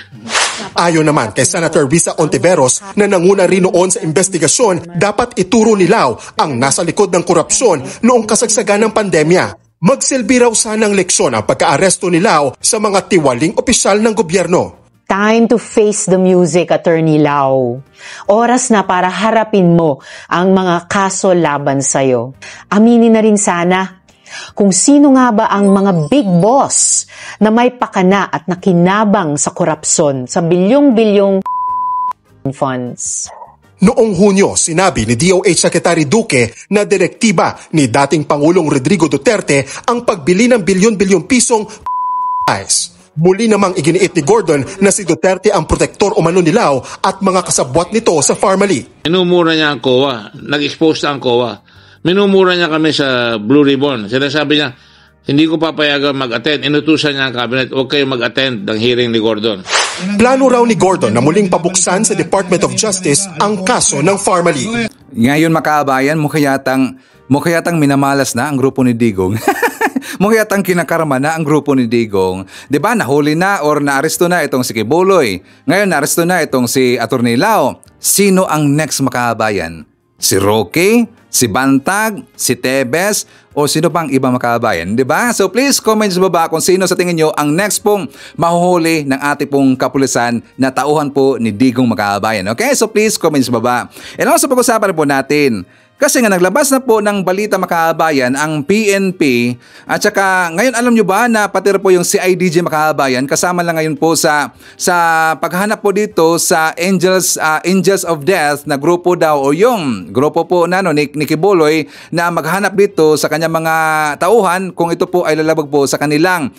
Ayon naman kay Senator Risa Ontiveros na nanguna rin noon sa investigasyon, dapat ituro ni Lau ang nasa likod ng korupsyon noong kasagsagan ng pandemya. Magsilbi raw sanang leksyon ang pagka-aresto ni Lau sa mga tiwaling opisyal ng gobyerno. Time to face the music, Attorney Lau. Oras na para harapin mo ang mga kaso laban sa'yo. Aminin na rin sana kung sino nga ba ang mga big boss na may pakana at nakinabang sa korupsyon sa bilyong-bilyong funds. Noong Hunyo, sinabi ni DOH Secretary Duque na direktiba ni dating Pangulong Rodrigo Duterte ang pagbili ng bilyon-bilyong pisong ice. Muli namang iginiit ni Gordon na si Duterte ang protektor umano ni Lau at mga kasabwat nito sa Pharmaly. Minumura niya ang COA, nag-expose na ang COA. Minumura niya kami sa Blue Ribbon. Sinasabi niya, hindi ko papayagan mag-attend. Inutusan niya ang cabinet, huwag kayo mag-attend ng hearing ni Gordon. Plano raw ni Gordon na muling pabuksan sa Department of Justice ang kaso ng Pharmaly. Ngayon makabayan, mukha yatang minamalas na ang grupo ni Digong. Mukha yatang kinakarma na ang grupo ni Digong. Diba, nahuli na or naaresto na itong si Kibuloy. Ngayon naaresto na itong si Atty. Lau. Sino ang next makabayan? Si Roque? Si Bantag? Si Tebes? O sino pang ibang makabayan? Diba? So please comment sa baba kung sino sa tingin nyo ang next pong mahuhuli ng ating pong kapulisan na tauhan po ni Digong makabayan. Okay? So please comment sa baba. And also pag-usapan po natin, kasi nga naglabas na po ng balita makabayan ang PNP at saka ngayon alam nyo ba na pati po yung CIDG makabayan kasama lang ngayon po sa paghanap po dito sa Angels of Death na grupo daw o yung grupo po na ni Kibuloy na maghanap dito sa kanyang mga tauhan kung ito po ay lalabag po sa kanilang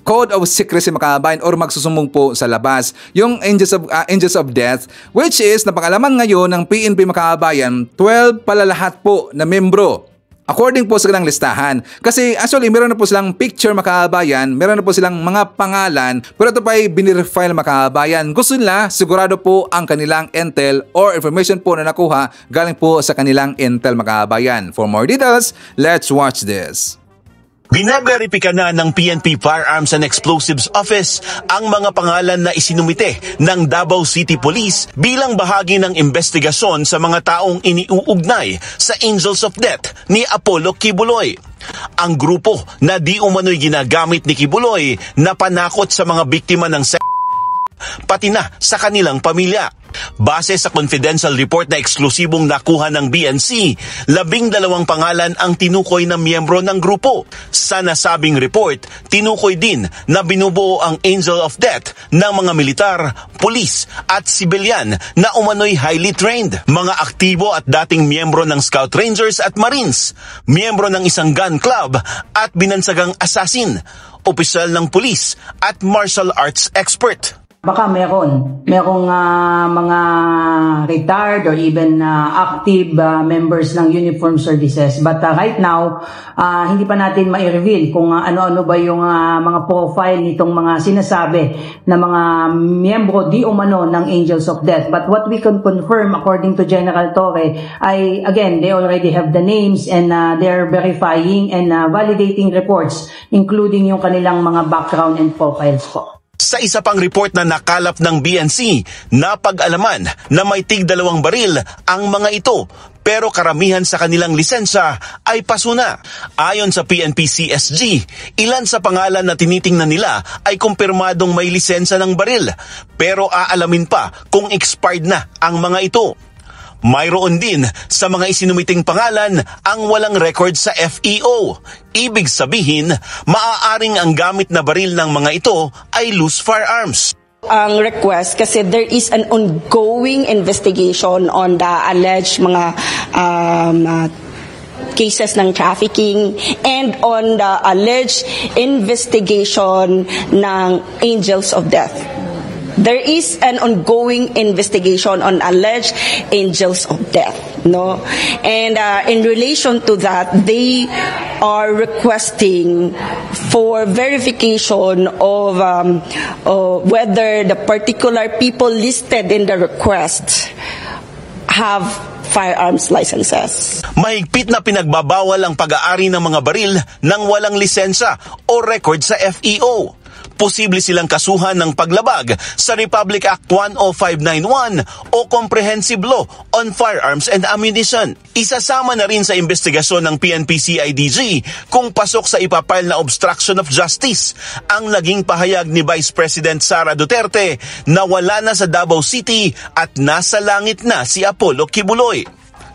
Code of Secrecy makabayan or magsusumbong po sa labas. Yung Angels of Death which is napag-alaman ngayon ng PNP makabayan 12 pala lahat po na membro according po sa kanilang listahan. Kasi actually meron na po silang picture makabayan, meron na po silang mga pangalan, pero ito pa ay binirefile makabayan. Gusto nila sigurado po ang kanilang intel or information po na nakuha galing po sa kanilang intel makabayan. For more details, let's watch this. Binaberipika na ng PNP Firearms and Explosives Office ang mga pangalan na isinumite ng Davao City Police bilang bahagi ng investigasyon sa mga taong iniuugnay sa Angels of Death ni Apollo Kibuloy. Ang grupo na di umano'y ginagamit ni Kibuloy na panakot sa mga biktima ng pati na sa kanilang pamilya. Base sa confidential report na eksklusibong nakuha ng BNC, 12 pangalan ang tinukoy na miyembro ng grupo. Sa nasabing report, tinukoy din na binubuo ang Angel of Death ng mga militar, pulis at sibilyan na umano'y highly trained, mga aktibo at dating miyembro ng Scout Rangers at Marines, miyembro ng isang gun club at binansagang assassin, opisyal ng pulis at martial arts expert. Baka merong mga retired or even active members ng uniformed services. But right now, hindi pa natin ma-reveal kung ano-ano ba yung mga profile nitong mga sinasabi na mga miyembro di umano ng Angels of Death. But what we can confirm according to General Torre ay, again, they already have the names and they're verifying and validating reports including yung kanilang mga background and profiles po. Sa isa pang report na nakalap ng BNC, napag-alaman na may tig-2 baril ang mga ito, pero karamihan sa kanilang lisensya ay paso na. Ayon sa PNP CSG, ilan sa pangalan na tinitingnan nila ay kumpirmadong may lisensya ng baril, pero aalamin pa kung expired na ang mga ito. Mayroon din sa mga isinumiting pangalan ang walang record sa FEO. Ibig sabihin, maaaring ang gamit na baril ng mga ito ay loose firearms. Ang request kasi there is an ongoing investigation on the alleged mga cases ng trafficking and on the alleged investigation ng Angels of Death. There is an ongoing investigation on alleged Angels of Death, no? And in relation to that, they are requesting for verification of whether the particular people listed in the request have firearms licenses. Mahigpit na pinagbabawal ang pag-aari ng mga baril ng walang lisensya o record sa FEO. Posible silang kasuhan ng paglabag sa Republic Act 10591 o Comprehensive Law on Firearms and Ammunition. Isasama na rin sa investigasyon ng PNP-CIDG kung pasok sa ipapile na obstruction of justice ang naging pahayag ni Vice President Sara Duterte na wala na sa Davao City at nasa langit na si Apollo Kibuloy.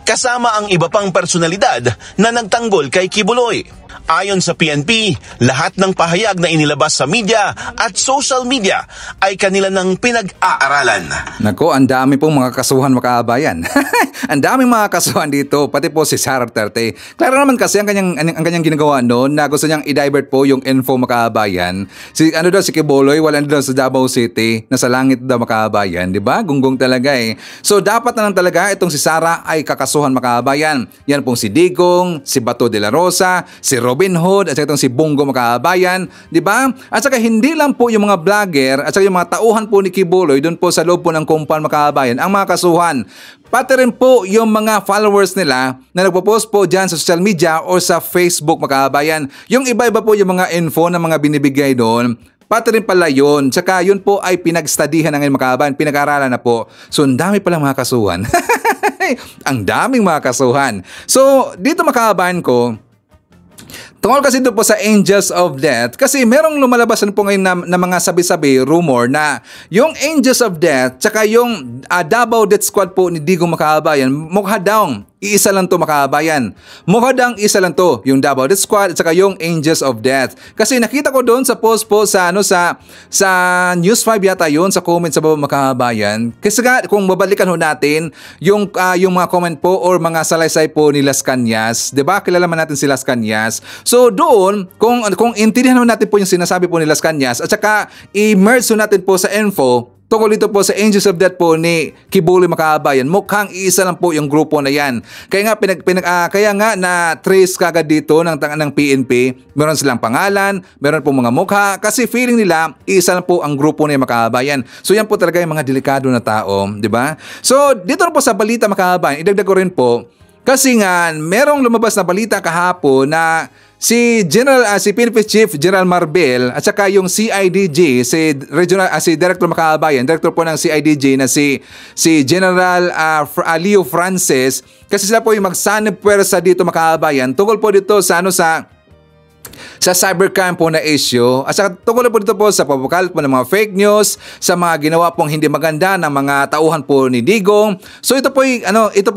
Kasama ang iba pang personalidad na nagtanggol kay Kibuloy. Ayon sa PNP, lahat ng pahayag na inilabas sa media at social media ay kanila ng pinag-aaralan. Nako, ang dami pong mga kasuhan, mga kabayan. Ang daming mga kasuhan dito, pati po si Sara Duterte. Klaro naman kasi ang kanyang ginagawa noon na gusto niyang i-divert po yung info, mga kabayan. Si Kibuloy, wala daw sa Davao City, nasa langit daw, mga kabayan, di ba? Gunggong talaga eh. So dapat na lang talaga itong si Sara ay kakasuhan, mga kabayan. Yan pong si Digong, si Bato de la Rosa, si Robin Hood, at saka itong si Bongo, mga kabayan, di ba? At saka hindi lang po yung mga vlogger at saka yung mga tauhan po ni Kibuloy doon po sa loob po ng compound, mga kabayan, ang mga kasuhan. Pati rin po yung mga followers nila na nagpo-post po dyan sa social media o sa Facebook, mga kabayan. Yung iba-iba po yung mga info na mga binibigay doon. Pati rin pala yun. Tsaka yun po ay pinag-studyhan na ngayon, mga kabayan. Pinag-aralan na po. So, ang dami palang mga kasuhan. Ang daming mga kasuhan. So, dito, mga kabayan ko, tungkol kasi doon po sa Angels of Death, kasi merong lumalabas po ngayon na mga sabi-sabi, rumor na yung Angels of Death tsaka yung Davao Death Squad po ni Digong, mga kabayan, mukha daw iisa lang to, mga kabayan. Mukha daw isa lang to, yung Davao Death Squad at saka yung Angels of Death. Kasi nakita ko doon sa post po sa News 5 yata yun, sa comment sa baba, mga kabayan. Kasi kung babalikan ho natin yung mga comment po or mga salaysay po ni Las Cañas, 'di ba? Kilala man natin si Las Cañas. So doon, kung intindihan natin po yung sinasabi po ni Las Cañas at saka i-merge natin po sa info tungkol dito po sa Angels of Death po ni Kibuloy, mga kabayan, mukhang iisa lang po yung grupo na yan. Kaya nga na trace kagad dito ng PNP, meron silang pangalan, meron po mga mukha, kasi feeling nila iisa lang po ang grupo na yung, mga kabayan. So yan po talaga yung mga delikado na tao, di ba? So dito po sa balita, mga kabayan, idagdag ko rin po, kasi nga merong lumabas na balita kahapon na si PNP Chief General Marbel at saka yung CIDG, si Director, mga kabayan, Director po ng CIDG na si General Leo Francis, kasi sila po yung magsanib puwersa dito, mga kabayan, tungkol po dito sa cybercrime po na issue at saka tungkol po dito po sa pagpapakalat po ng mga fake news, sa mga ginawa pong hindi maganda ng mga tauhan po ni Digong. So ito po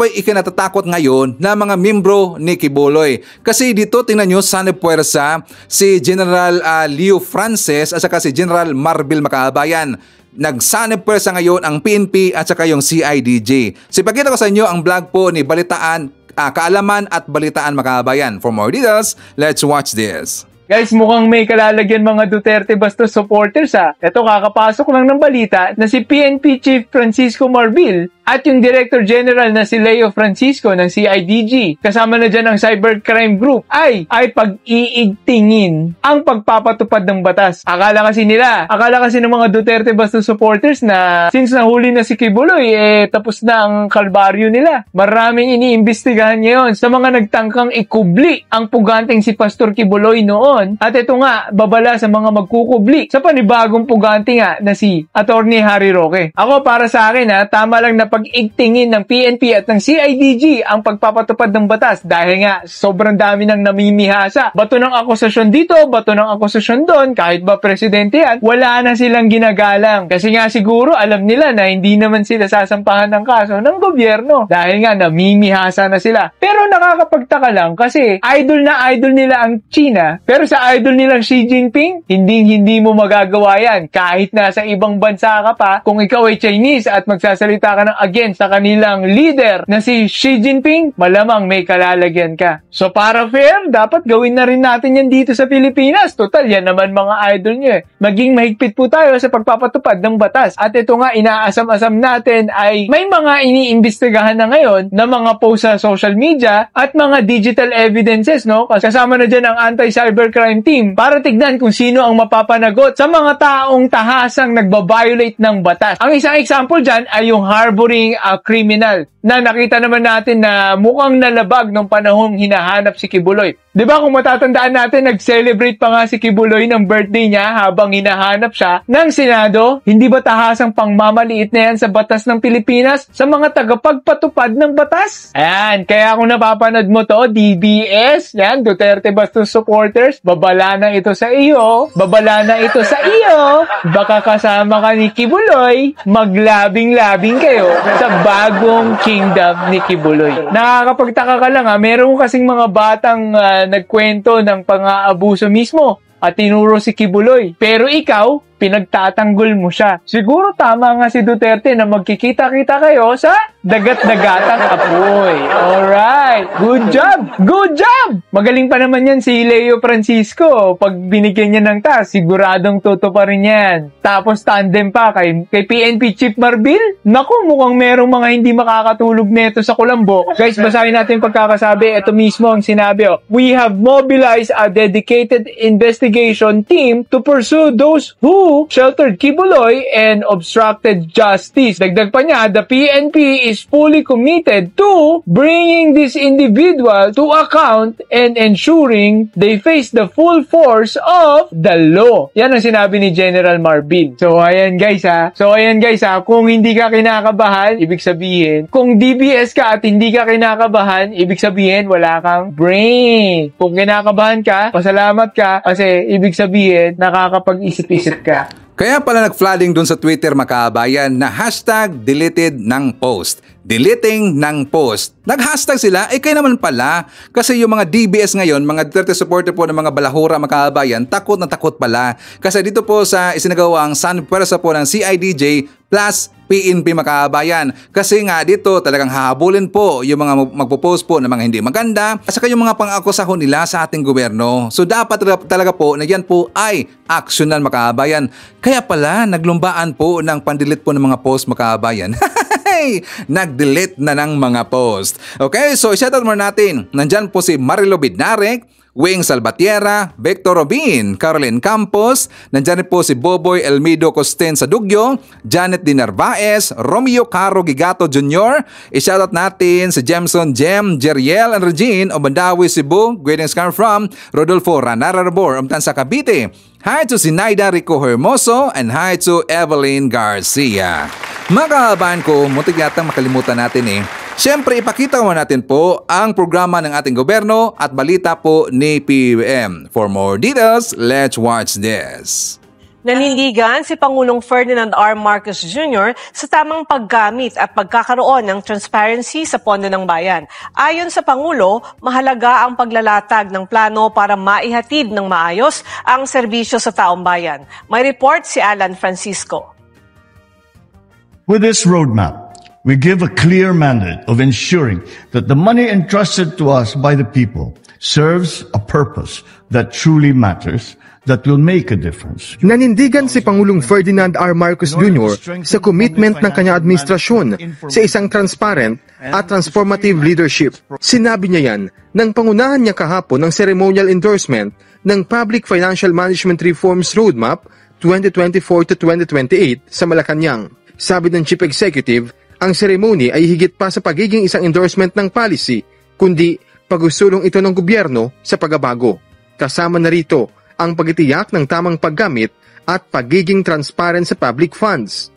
ikinatatakot ngayon na mga membro ni Kibuloy. Kasi dito tingnan nyo, sanib puwersa si General Leo Francis at saka si General Marbel, mga kabayan. Nagsanib puwersa ngayon ang PNP at saka yung CIDG. So ipakita ko sa inyo ang vlog po ni Kaalaman at Balitaan, mga kabayan. For more details, let's watch this. Guys, mukhang may kalalagyan mga Duterte Bastos supporters ha. Ito, kakapasok lang ng balita na si PNP Chief Francisco Marbil at yung Director General na si Leo Francisco ng CIDG, kasama na dyan ang Cybercrime Group, ay pag-iigtingin ang pagpapatupad ng batas. Akala kasi ng mga Duterte Bastos supporters na since nahuli na si Kibuloy, tapos na ang kalbaryo nila. Maraming iniimbestigahan ngayon sa mga nagtangkang ikubli ang puganteng si Pastor Kibuloy noon. At ito nga, babala sa mga magkukubli sa panibagong pugante nga na si Attorney Harry Roque. Ako, para sa akin, tama lang na pag-igtingin ng PNP at ng CIDG ang pagpapatupad ng batas dahil nga sobrang dami nang namimihasa. Bato ng akusasyon dito, bato ng akusasyon doon, kahit ba presidente yan, wala na silang ginagalang. Kasi nga siguro alam nila na hindi naman sila sasampahan ng kaso ng gobyerno dahil nga namimihasa na sila. Pero nakakapagtaka lang kasi idol na idol nila ang China, pero sa idol nilang Xi Jinping, hindi mo magagawa yan kahit nasa ibang bansa ka pa. Kung ikaw ay Chinese at magsasalita ka ng against sa kanilang leader na si Xi Jinping, malamang may kalalagyan ka. So para fair, dapat gawin na rin natin yan dito sa Pilipinas. Total, yan naman mga idol nyo Maging mahigpit po tayo sa pagpapatupad ng batas. At ito nga, inaasam-asam natin ay may mga iniimbestigahan na ngayon na mga post sa social media at mga digital evidences, no? Kasama na dyan ang anti-cybercrime team para tignan kung sino ang mapapanagot sa mga taong tahasang nagbabiolate ng batas. Ang isang example dyan ay yung harboring a criminal na nakita naman natin na mukhang nalabag nung panahong hinahanap si Kibuloy. Diba kung matatandaan natin, nag-celebrate pa nga si Kibuloy ng birthday niya habang hinahanap siya ng Senado? Hindi ba tahasang pangmamaliit na yan sa batas ng Pilipinas sa mga tagapagpatupad ng batas? Ayan, kaya kung napapanood mo to, DBS, yan, Duterte Bastos supporters, babala na ito sa iyo, babala na ito sa iyo, baka kasama ka ni Kibuloy, maglabing-labing kayo sa bagong kingdom ni Kibuloy. Nakakapagtaka ka lang meron kasing mga batang nagkwento ng pang-aabuso mismo at tinuro si Kibuloy. Pero ikaw, pinagtatanggol mo siya. Siguro tama nga si Duterte na magkikita-kita kayo sa dagat-dagatang apoy. Alright. Good job! Good job! Magaling pa naman yan si Leo Francisco. Pag binigyan niya ng task, siguradong tutuparin yan. Tapos tandem pa kay PNP Chief Marbil. Naku, mukhang merong mga hindi makakatulog neto sa Kulambo. Guys, basahin natin pagkakasabi. Ito mismo ang sinabi. We have mobilized a dedicated investigation team to pursue those who sheltered Kibuloy and obstructed justice. Dagdag pa niya, the PNP is fully committed to bringing this individual to account and ensuring they face the full force of the law. Yan ang sinabi ni General Marbil. So ayan guys kung hindi ka kinakabahan, ibig sabihin, kung DBS ka at hindi ka kinakabahan, ibig sabihin wala kang brain. Kung kinakabahan ka, pasalamat ka kasi ibig sabihin nakakapag-isip-isip ka. Kaya pala nag-flooding dun sa Twitter makabayan na hashtag deleted ng post. Deleting ng post. Nag-hashtag sila, kaya naman pala. Kasi yung mga DBS ngayon, mga Duterte supporter po ng mga balahura makabayan, takot na takot pala. Kasi dito po sa isinagawang sanpuwersa po ng CIDJ plus PNP makabayan. Kasi nga dito talagang hahabulin po yung mga magpo-post po ng mga hindi maganda at saka yung mga pang-akusahon nila sa ating gobyerno. So dapat talaga po na yan po ay aksyonan makabayan. Kaya pala naglumbaan po ng pandelete po ng mga post makabayan. Nag-delete na ng mga post. Okay, so i-shoutout mo natin. Nandyan po si Marilo Bidnarek, Wing Salvatierra, Victor Robin, Caroline Campos, nandyan po si Boboy Elmido Costen sa Dugyo, Janet Di Narvaez, Romeo Caro Gigato Jr., i-shoutout natin si Jemson Jem, Jeriel and Regine, Obandawi Cebu, greetings come from Rodolfo Ranarabor, Umtansa Cavite. Hi to si Naida Rico Hermoso and hi to Evelyn Garcia. Mga kahabayan ko, muntik yatang makalimutan natin Siyempre, ipakita mo natin po ang programa ng ating gobyerno at balita po ni PBBM. For more details, let's watch this. Nanindigan si Pangulong Ferdinand R. Marcos Jr. sa tamang paggamit at pagkakaroon ng transparency sa pondo ng bayan. Ayon sa Pangulo, mahalaga ang paglalatag ng plano para maihatid ng maayos ang serbisyo sa taong bayan. May report si Alan Francisco. With this roadmap, we give a clear mandate of ensuring that the money entrusted to us by the people serves a purpose that truly matters, that will make a difference. Nanindigan si Pangulong Ferdinand R. Marcos Jr. sa commitment ng kanya administrasyon sa isang transparent at transformative leadership. Sinabi niya yan nang pangunahan niya kahapon ng ceremonial endorsement ng Public Financial Management Reforms Roadmap 2024 to 2028 sa Malacanang. Sabi ng Chief Executive, ang seremony ay higit pa sa pagiging isang endorsement ng policy, kundi pagsusulong ito ng gobyerno sa pagbabago. Kasama na rito ang pagtitiyak ng tamang paggamit at pagiging transparent sa public funds.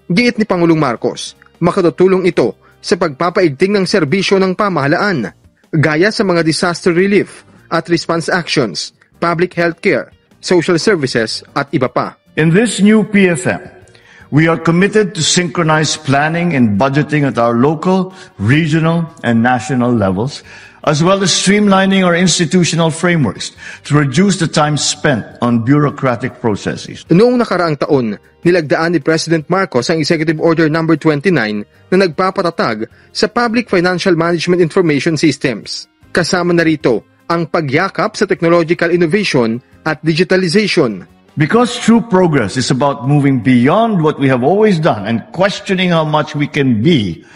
Giit ni Pangulong Marcos, makatutulong ito sa pagpapaigting ng serbisyo ng pamahalaan, gaya sa mga disaster relief at response actions, public healthcare, social services at iba pa. In this new PFM, we are committed to synchronize planning and budgeting at our local, regional, and national levels, as well as streamlining our institutional frameworks to reduce the time spent on bureaucratic processes. Noong nakaraang taon, nilagdaan ni President Marcos ang Executive Order No. 29 na nagpapatatag sa Public Financial Management Information Systems. Kasama na rito ang pagyakap sa technological innovation at digitalization. Because true progress is about moving beyond what we have always done and questioning how much we can be,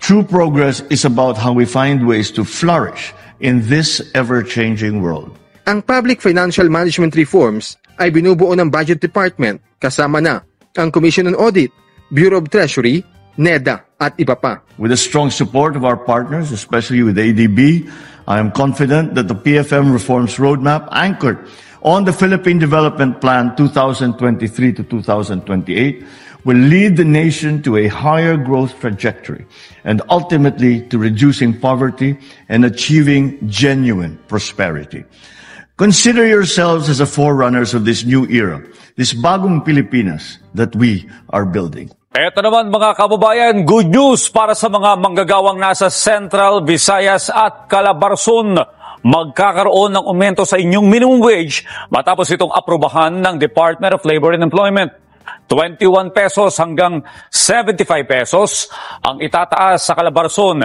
true progress is about how we find ways to flourish in this ever-changing world. Ang Public Financial Management Reforms ay binubuo ng Budget Department, kasama na ang Commission on Audit, Bureau of Treasury, NEDA at iba pa. With the strong support of our partners, especially with ADB, I am confident that the PFM Reforms Roadmap, anchored on the Philippine Development Plan 2023 to 2028, will lead the nation to a higher growth trajectory and ultimately to reducing poverty and achieving genuine prosperity. Consider yourselves as the forerunners of this new era, this bagong Pilipinas that we are building. Eto naman mga kababayan, good news para sa mga manggagawang nasa Central, Visayas at Calabarzon. Magkakaroon ng aumento sa inyong minimum wage matapos itong aprobahan ng Department of Labor and Employment. 21 pesos hanggang 75 pesos ang itataas sa Calabarzon,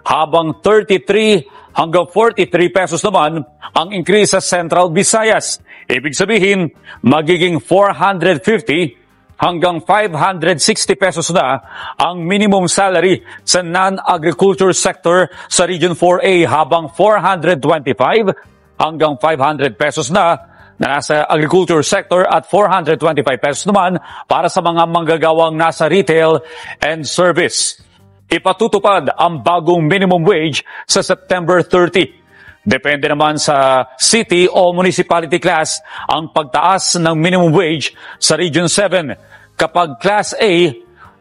habang 33 hanggang 43 pesos naman ang increase sa Central Visayas. Ibig sabihin, magiging 450 hanggang 560 pesos na ang minimum salary sa non-agriculture sector sa Region 4A, habang 425 hanggang 500 pesos na nasa agriculture sector at 425 pesos naman para sa mga manggagawang nasa retail and service. Ipatutupad ang bagong minimum wage sa September 30. Depende naman sa city o municipality class ang pagtaas ng minimum wage sa Region 7. Kapag Class A,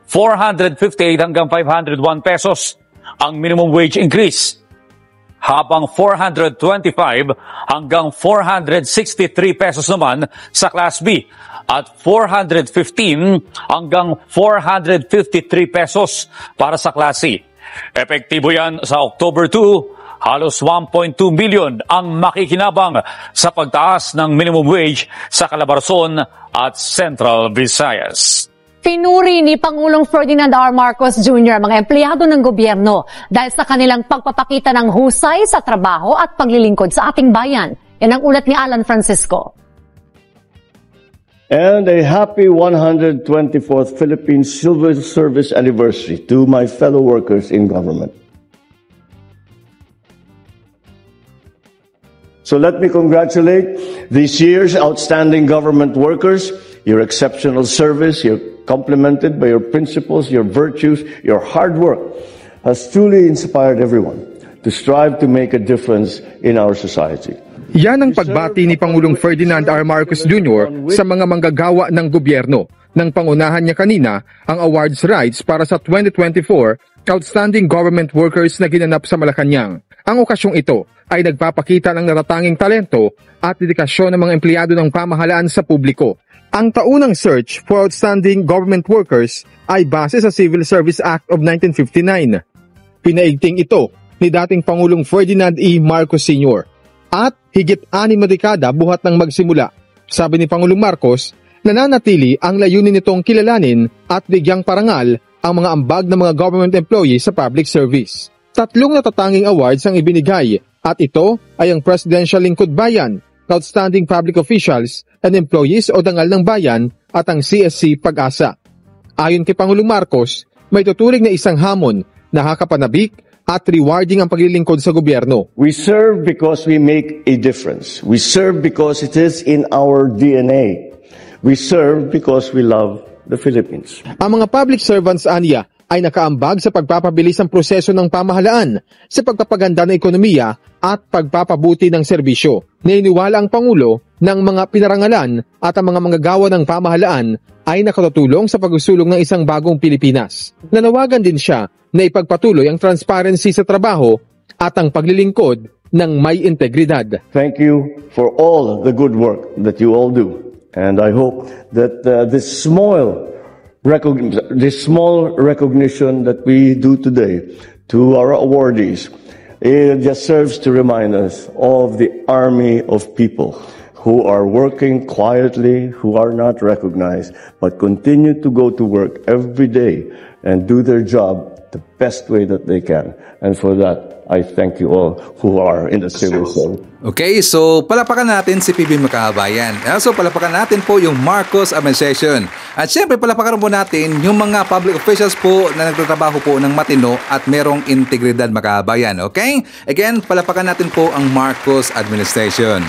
458 hanggang 501 pesos ang minimum wage increase, habang 425 hanggang 463 pesos naman sa Class B at 415 hanggang 453 pesos para sa Class C. Epektibo yan sa October 2. Halos 1.2 million ang makikinabang sa pagtaas ng minimum wage sa Calabarzon at Central Visayas. Pinuri ni Pangulong Ferdinand R. Marcos Jr. mga empleyado ng gobyerno dahil sa kanilang pagpapakita ng husay sa trabaho at paglilingkod sa ating bayan. Yan ang ulat ni Alan Francisco. And a happy 124th Philippine Civil Service Anniversary to my fellow workers in government. So let me congratulate this year's outstanding government workers. Your exceptional service, you're complemented by your principles, your virtues, your hard work has truly inspired everyone to strive to make a difference in our society. Yan ang pagbati ni Pangulong Ferdinand R. Marcos Jr. sa mga manggagawa ng gobyerno. Nang pangunahan niya kanina ang awards rights para sa 2024 Outstanding Government Workers na ginanap sa Malacanang. Ang okasyong ito ay nagpapakita ng natatanging talento at dedikasyon ng mga empleyado ng pamahalaan sa publiko. Ang taunang search for outstanding government workers ay base sa Civil Service Act of 1959. Pinaigting ito ni dating Pangulong Ferdinand E. Marcos Sr. At higit 6 na dekada buhat ng magsimula. Sabi ni Pangulong Marcos, nananatili ang layunin nitong kilalanin at bigyang parangal ang mga ambag ng mga government employees sa public service. 3 natatanging awards ang ibinigay At ito ay ang Presidential Lingkod Bayan, Outstanding Public Officials and Employees o Dangal ng Bayan at ang CSC Pag-asa. Ayon kay Pangulong Marcos, may tuturing na isang hamon, nakakapanabik at rewarding ang paglilingkod sa gobyerno. We serve because we make a difference. We serve because it is in our DNA. We serve because we love the Philippines. Ang mga public servants anya ay nakaambag sa pagpapabilis ng proseso ng pamahalaan sa pagpapaganda ng ekonomiya at pagpapabuti ng serbisyo. Naniniwala ang Pangulo ng mga pinarangalan at ang mga manggagawa ng pamahalaan ay nakatutulong sa pagsusulong ng isang bagong Pilipinas. Nanawagan din siya na ipagpatuloy ang transparency sa trabaho at ang paglilingkod ng may integridad. Thank you for all the good work that you all do. And I hope that this small recognition that we do today to our awardees, it just serves to remind us of the army of people who are working quietly, who are not recognized, but continue to go to work every day and do their job the best way that they can. And for that, I thank you all who are in the civil service. Okay, so palapakan natin si PB Makabayan. Also, palapakan natin po yung Marcos administration. At syempre, palapakan po natin yung mga public officials po na nagtatrabaho po ng matino at merong integridad Makabayan. Okay? Again, palapakan natin po ang Marcos administration.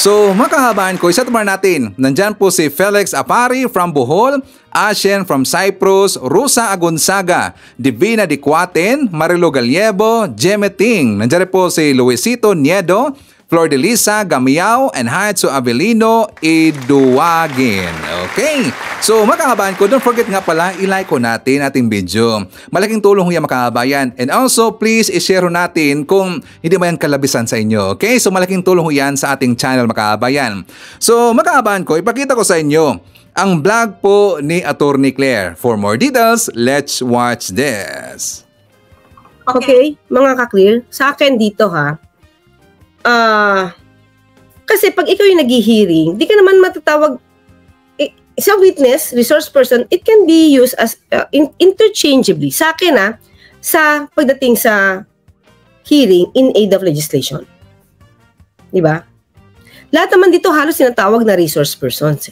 So, makahabaan ko, isatumar natin. Nandyan po si Felix Apari from Bohol, Ashen from Cyprus, Rusa Agonzaga, Divina Dicuaten, Marilo Gallego, Jemeting. Nandyan po si Luisito Niedo, Flor de Lisa, Gamiao, and Haitsu Avelino, Iduagin. Okay? So, makahabaan ko, don't forget nga pala, i-like ko natin ating video. Malaking tulong ho yan makahabayan. And also, please, i-share natin kung hindi mo yan kalabisan sa inyo. Okay? So, malaking tulong ho yan sa ating channel makahabayan. So, makahabaan ko, ipakita ko sa inyo ang vlog po ni Attorney Claire. For more details, let's watch this. Okay, mga ka-clear, sa akin dito ha, kasi pag ikaw yung nag-hearing, di ka naman matatawag sa witness, resource person, it can be used as interchangeably. Sa akin sa pagdating sa hearing in aid of legislation. Di ba? Lahat naman dito halos sinatawag na resource persons.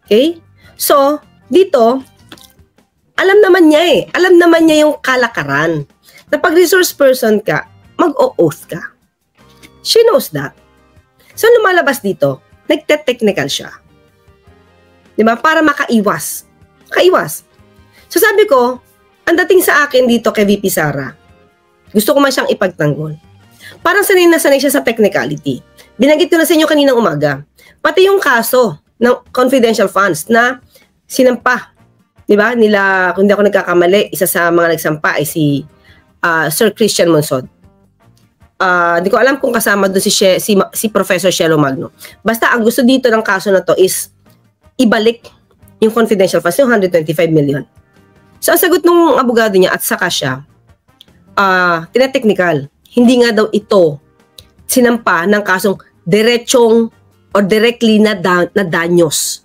Okay? So, dito, alam naman niya Alam naman niya yung kalakaran. Na pag resource person ka, mag-o-oath ka. She knows that. So, lumalabas dito, nagte-technical siya. Diba? Para makaiwas. Kaiwas. So, sabi ko, ang dating sa akin dito kay VP Sara, gusto ko man siyang ipagtanggol. Parang sanay na sanay siya sa technicality. Binanggit ko na sa inyo kaninang umaga. Pati yung kaso ng confidential funds na sinampa. Diba? Nila, kung hindi ako nagkakamali, isa sa mga nagsampa ay si Sir Christian Monsod. Di ko alam kung kasama doon si Professor Shelo Magno. Basta ang gusto dito ng kaso na to is ibalik yung confidential funds, yung 125 million. So ang sagot ng abogado niya at saka siya, tinatechnical. Hindi nga daw ito sinampa ng kasong diretsong or directly na danyos.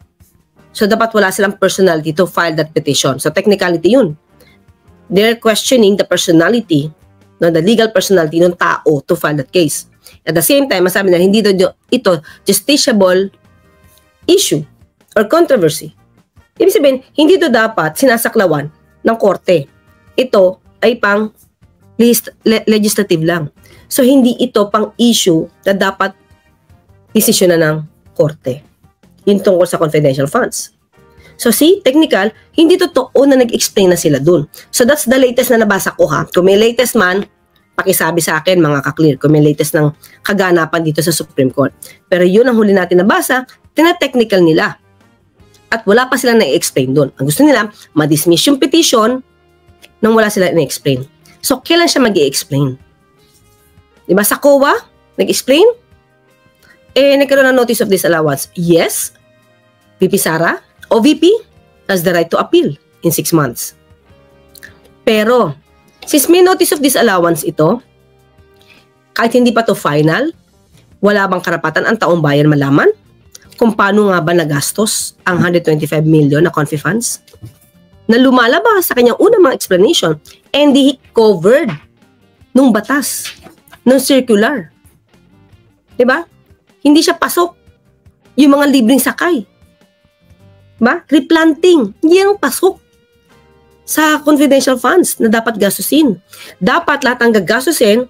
So dapat wala silang personality to file that petition. So technicality yun. They're questioning the personality, the legal personality ng tao to file that case. At the same time, masabi na hindi ito justiciable issue or controversy. Ibig sabihin, hindi ito dapat sinasaklawan ng korte. Ito ay pang legislative lang. So, hindi ito pang issue na dapat desisyonan ng korte. Yung tungkol sa confidential funds. So, see, technical, hindi totoo na nag-explain na sila dun. So, that's the latest na nabasa ko ha. Kung may latest man, pakisabi sa akin mga ka-clear. Kung may latest ng kaganapan dito sa Supreme Court. Pero yun ang huli natin nabasa, tina-technical nila. At wala pa sila na-explain dun. Ang gusto nila, ma-dismiss yung petition nang wala sila na-explain. So, kailan siya mag-i-explain? Diba sa COA, nag-explain? Nagkaroon ng notice of disallowance. Yes, VP Sara, OVP has the right to appeal in 6 months. Pero, since may notice of disallowance ito, kahit hindi pa to final, wala bang karapatan ang taong bayan malaman kung paano nga ba nagastos ang 125 million na confi funds? Na lumalabas sa kanyang unang mga explanation and di covered nung batas. ng circular. Diba? Hindi siya pasok. Yung mga libreng sakay. Diba? Replanting. Hindi yan pasok sa confidential funds na dapat gastusin. Dapat lahat ng gagastusin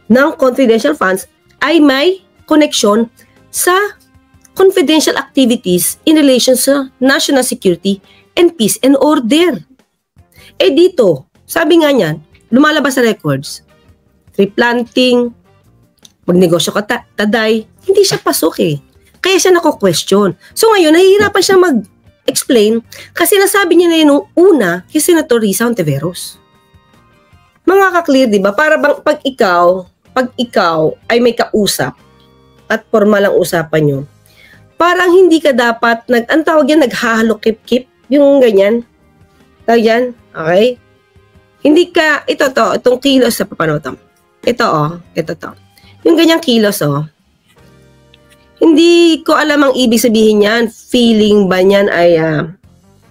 ng confidential funds ay may connection sa confidential activities in relation sa national security and peace and order. Dito, sabi nga niyan, lumalabas sa records, replanting, magnegosyo ka taday, hindi siya pasok Kaya siya nako-question. So ngayon, nahihirapan siya mag-explain kasi nasabi niya na yun nung una kay Senator Risa Ontiveros. Mga ka-clear, di ba? Para bang pag ikaw ay may kausap at formal ang usapan nyo, parang hindi ka dapat, ang tawag yan, naghahalo-kip-kip, yung ganyan. Tawag yan, okay? Hindi ka, itong kilos sa papanotam. Ito to. Yung ganyang kilos, hindi ko alam ang ibig sabihin niyan. Feeling ba niyan ay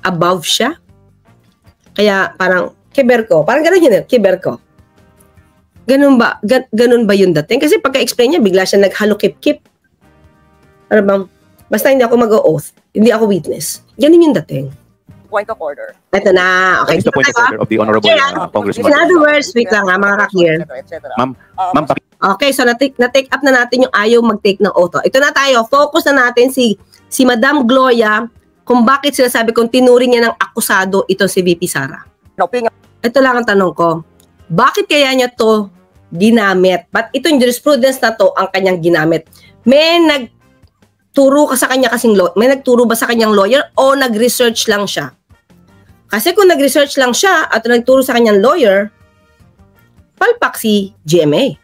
above siya? Kaya parang, kiber ko. Parang gano'n yun, kiber ko. Ganun ba yung dating? Kasi pagka-explain niya, bigla siya naghalo-kip-kip. Ano bang, basta hindi ako mag-o-oath, hindi ako witness. Ganun yung dating. Point of order. Ito na. Okay. What is the point of order of the Honorable Congressman? In other words, wait lang mga ka-clear. Ma'am, okay, so na-take up na natin yung ayaw mag-take ng oath. Ito na tayo. Focus na natin si Madam Gloria kung bakit sila sabi kung tinuring niya ng akusado ito si VP Sara. Ito lang ang tanong ko. Bakit kaya niya to ginamit? Ba't itong jurisprudence na to ang kanyang ginamit? May nagturo ka sa kanya may nagturo ba sa kanyang lawyer o nag-research lang siya? Kasi kung nag-research lang siya at nagturo sa kanyang lawyer, palpak si GMA.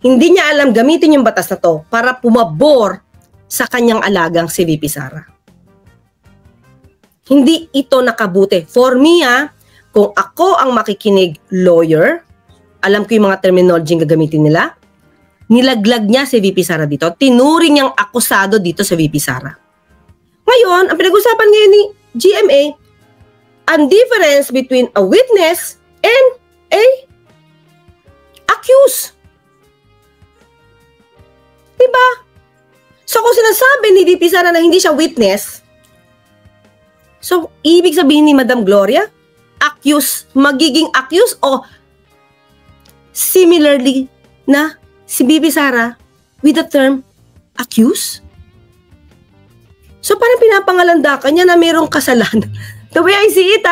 Hindi niya alam gamitin yung batas na to para pumabor sa kanyang alagang si VP Sara. Hindi ito nakabuti. For me, kung ako ang makikinig lawyer, alam ko yung mga terminology yung gagamitin nila, nilaglag niya si VP Sara dito, tinuring niyang akusado dito sa VP Sara. Ngayon, ang pinag-usapan ngayon ni GMA, ang difference between a witness and a accused. Diba? So kung sinasabi ni VP Sara na hindi siya witness, so ibig sabihin ni Madam Gloria, accused, magiging accused o similarly na si VP Sara with the term accused? So parang pinapangalandakan niya na mayroong kasalanan. The way I see it,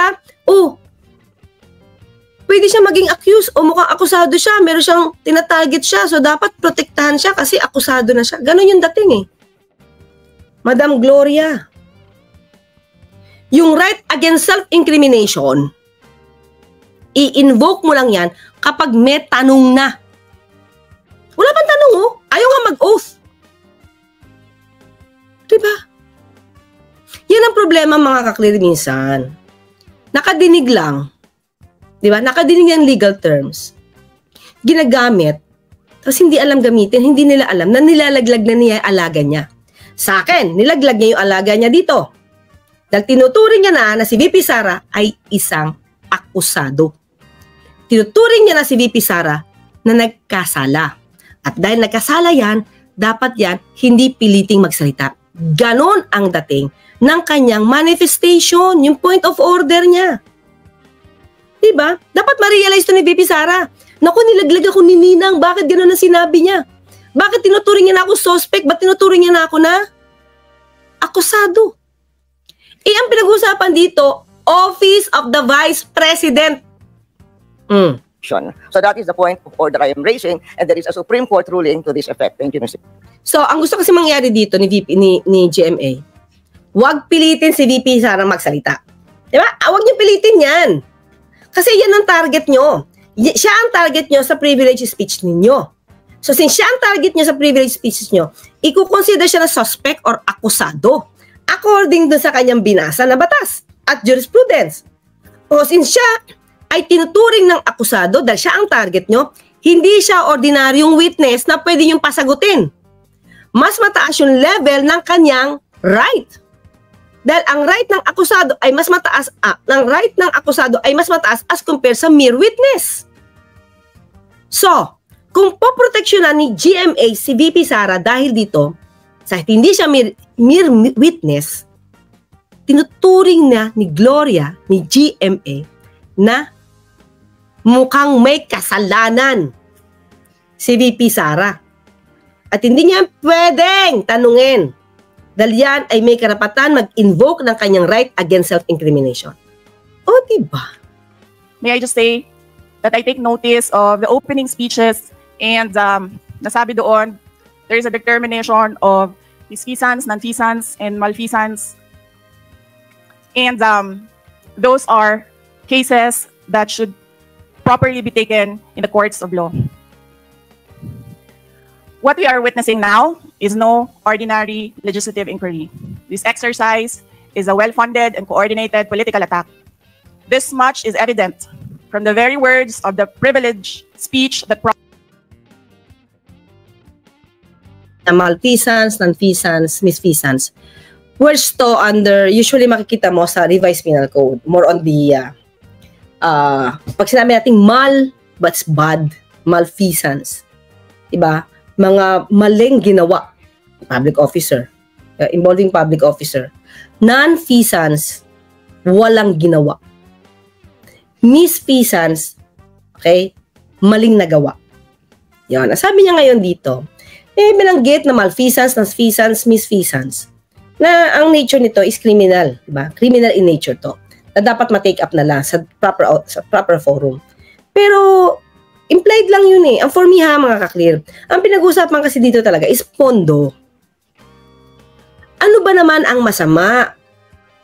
pwede siya maging accused o mukhang akusado siya, meron siyang tinatarget siya, so dapat protektahan siya kasi akusado na siya. Ganon yung dating Madam Gloria, yung right against self-incrimination, i-invoke mo lang yan kapag may tanong na. Wala bang tanong ayaw nga mag-oath. Diba? Yan ang problema mga kaklir minsan. Nakadinig lang. Diba? Nakadinig yung legal terms. Ginagamit. Tapos hindi alam gamitin. Hindi nila alam na nilalaglag na niya yung alaga niya. Sa akin, nilaglag niya yung alaga niya dito. Dahil tinuturing niya na si VP Sara ay isang akusado. Tinuturing niya na si VP Sara na nagkasala. At dahil nagkasala yan, dapat yan hindi piliting magsalita. Ganon ang dating ng kanyang manifestation, yung point of order niya. Diba? Dapat ma-realize to ni VP Sara. Naku, nilaglag ako ni Ninang. Bakit ganon ang sinabi niya? Bakit tinuturing niya na ako suspect? Ba't tinuturing niya na ako na akusado? Ang pinag-uusapan dito, Office of the Vice President. So that is the point of order I am raising, and there is a Supreme Court ruling to this effect. Thank you, Mr. So, ang gusto kasi mangyari dito ni GMA, huwag pilitin si VP Sara magsalita. Diba? Huwag niyo pilitin yan. Kasi yan ang target nyo. Siya ang target nyo sa privilege speech ninyo. So, since siya ang target nyo sa privilege speech nyo, i-consider siya na suspect or akusado according do sa kanyang binasa na batas at jurisprudence. O since siya ay tinuturing ng akusado dahil siya ang target nyo, hindi siya ordinaryong witness na pwede niyong pasagutin. Mas mataas yung level ng kanyang right. Dahil ang right ng akusado ay mas mataas, as compared sa mere witness. So, kung poproteksyonan ni GMA si VP Sara dahil dito, sa hindi siya mere witness, tinuturing na ni Gloria, ni GMA, na mukhang may kasalanan si VP Sara. At hindi niya pwedeng tanungin dahil yan ay may karapatan mag-invoke ng kanyang right against self-incrimination. O, diba? May I just say that I take notice of the opening speeches and nasabi doon, there is a determination of misfeasance, nonfeasance, and malfeasance. And those are cases that should properly be taken in the courts of law. What we are witnessing now is no ordinary legislative inquiry. This exercise is a well-funded and coordinated political attack. This much is evident from the very words of the privileged speech that malfeasance, nonfeasance, misfeasance were still under, usually makikita mo sa revised penal code, more on the pag sinabi natin mal but's bad, malfeasance, diba? Mga maling ginawa, public officer, involving public officer. Non-feasance, walang ginawa. Misfeasance, okay, maling nagawa. Yan. Sabi niya ngayon dito, binanggit na malfeasance, non-feasance, misfeasance, na ang nature nito is criminal, diba? Criminal in nature to, na dapat ma-take up na lang sa proper forum. Pero implied lang yun eh. Ang for me ha, mga ka-clear, ang pinag-usapan kasi dito talaga is pondo. Ano ba naman ang masama?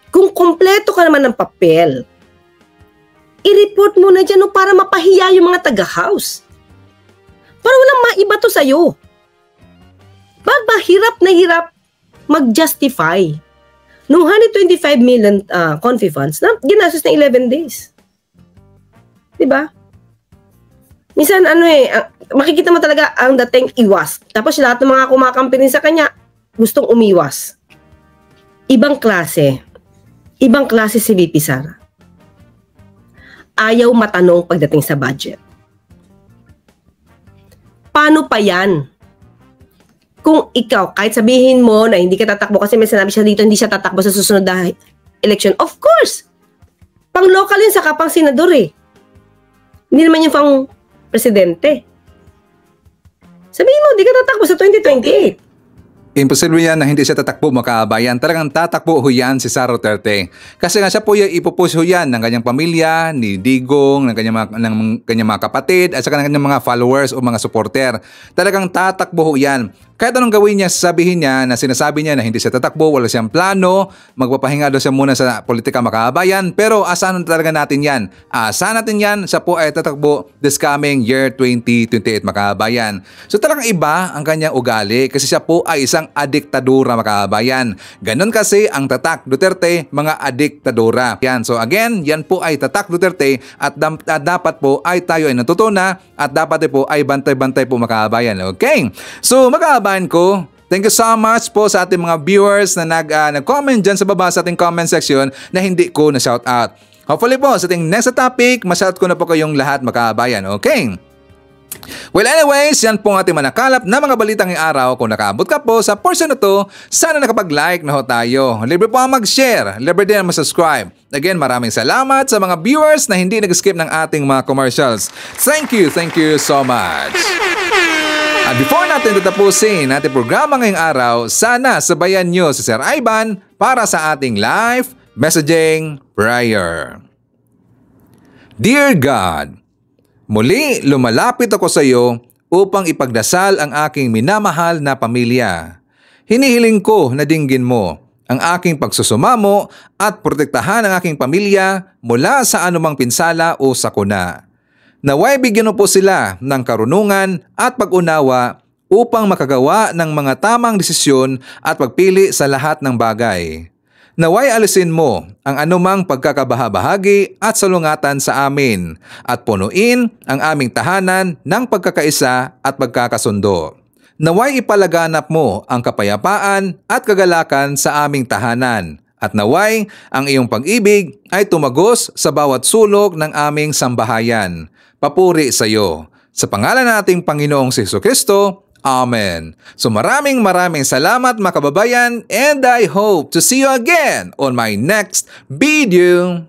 Kung kompleto ka naman ng papel, i-report mo na dyan no, para mapahiya yung mga taga-house. Para walang maiba to sa'yo. Ba, hirap na hirap mag-justify nung 125 million confi funds na ginastos na 11 days. Diba? Minsan makikita mo talaga ang dating iwas. Tapos lahat ng mga kumakampi sa kanya gustong umiwas. Ibang klase si VP Sara. Ayaw matanong pagdating sa budget. Paano pa yan? Kung ikaw, kahit sabihin mo na hindi ka tatakbo kasi may sinabi siya dito, hindi siya tatakbo sa susunod na election. Of course! Pang local yun, saka pang senador eh. Hindi naman yung pang presidente. Sabihin mo, di ka tatakbo sa 2028. Imposible yan na hindi siya tatakbo, makaabayan. Talagang tatakbo ho yan si Sara Duterte. Kasi nga siya po yung ipupush ho yan ng kanyang pamilya, ni Digong, ng kanyang mga kapatid, at saka ng kanyang mga followers o mga supporter. Talagang tatakbo ho yan. Kahit anong gawin niya, sabihin niya na sinasabi niya na hindi siya tatakbo, wala siyang plano, magpapahinga daw siya muna sa politika, makaabayan. Pero asahan talaga natin yan. Asahan natin yan, siya po ay tatakbo this coming year 2028, makaabayan. So talagang iba ang kanyang ugali kasi siya po ay isang adiktadura, makaabayan. Ganon kasi ang tatak Duterte, mga adiktadura. Yan. So again, yan po ay tatak Duterte at dapat po ay tayo ay natutuna at dapat po ay bantay-bantay po, makaabayan. Okay? So makaabayan ko, thank you so much po sa ating mga viewers na nag-comment dyan sa baba sa ating comment section na hindi ko na shout out. Hopefully po sa ating next topic, ma-shout ko na po kayong lahat, makaabayan. Okay? Well anyways, yan po ang ating manakalap na mga balitang ngayong araw. Kung nakaabot ka po sa portion na to, sana nakapag-like na ho tayo. Libre po ang mag-share, libre din ang mag-subscribe. Again, maraming salamat sa mga viewers na hindi nag-skip ng ating mga commercials. Thank you so much. At before natin tatapusin ating programa ngayong araw, sana sabayan nyo si Sir Ivan para sa ating live messaging prayer. Dear God, muli lumalapit ako sa iyo upang ipagdasal ang aking minamahal na pamilya. Hinihiling ko na dinggin mo ang aking pagsusumamo at protektahan ang aking pamilya mula sa anumang pinsala o sakuna. Naway bigyan mo po sila ng karunungan at pag-unawa upang makagawa ng mga tamang desisyon at pagpili sa lahat ng bagay. Naway alisin mo ang anumang pagkakabahabahagi at salungatan sa amin at punuin ang aming tahanan ng pagkakaisa at pagkakasundo. Naway ipalaganap mo ang kapayapaan at kagalakan sa aming tahanan at naway ang iyong pag-ibig ay tumagos sa bawat sulok ng aming sambahayan. Papuri sa iyo. Sa pangalan nating Panginoong Jesucristo, Amen. So maraming salamat mga kababayan, and I hope to see you again on my next video.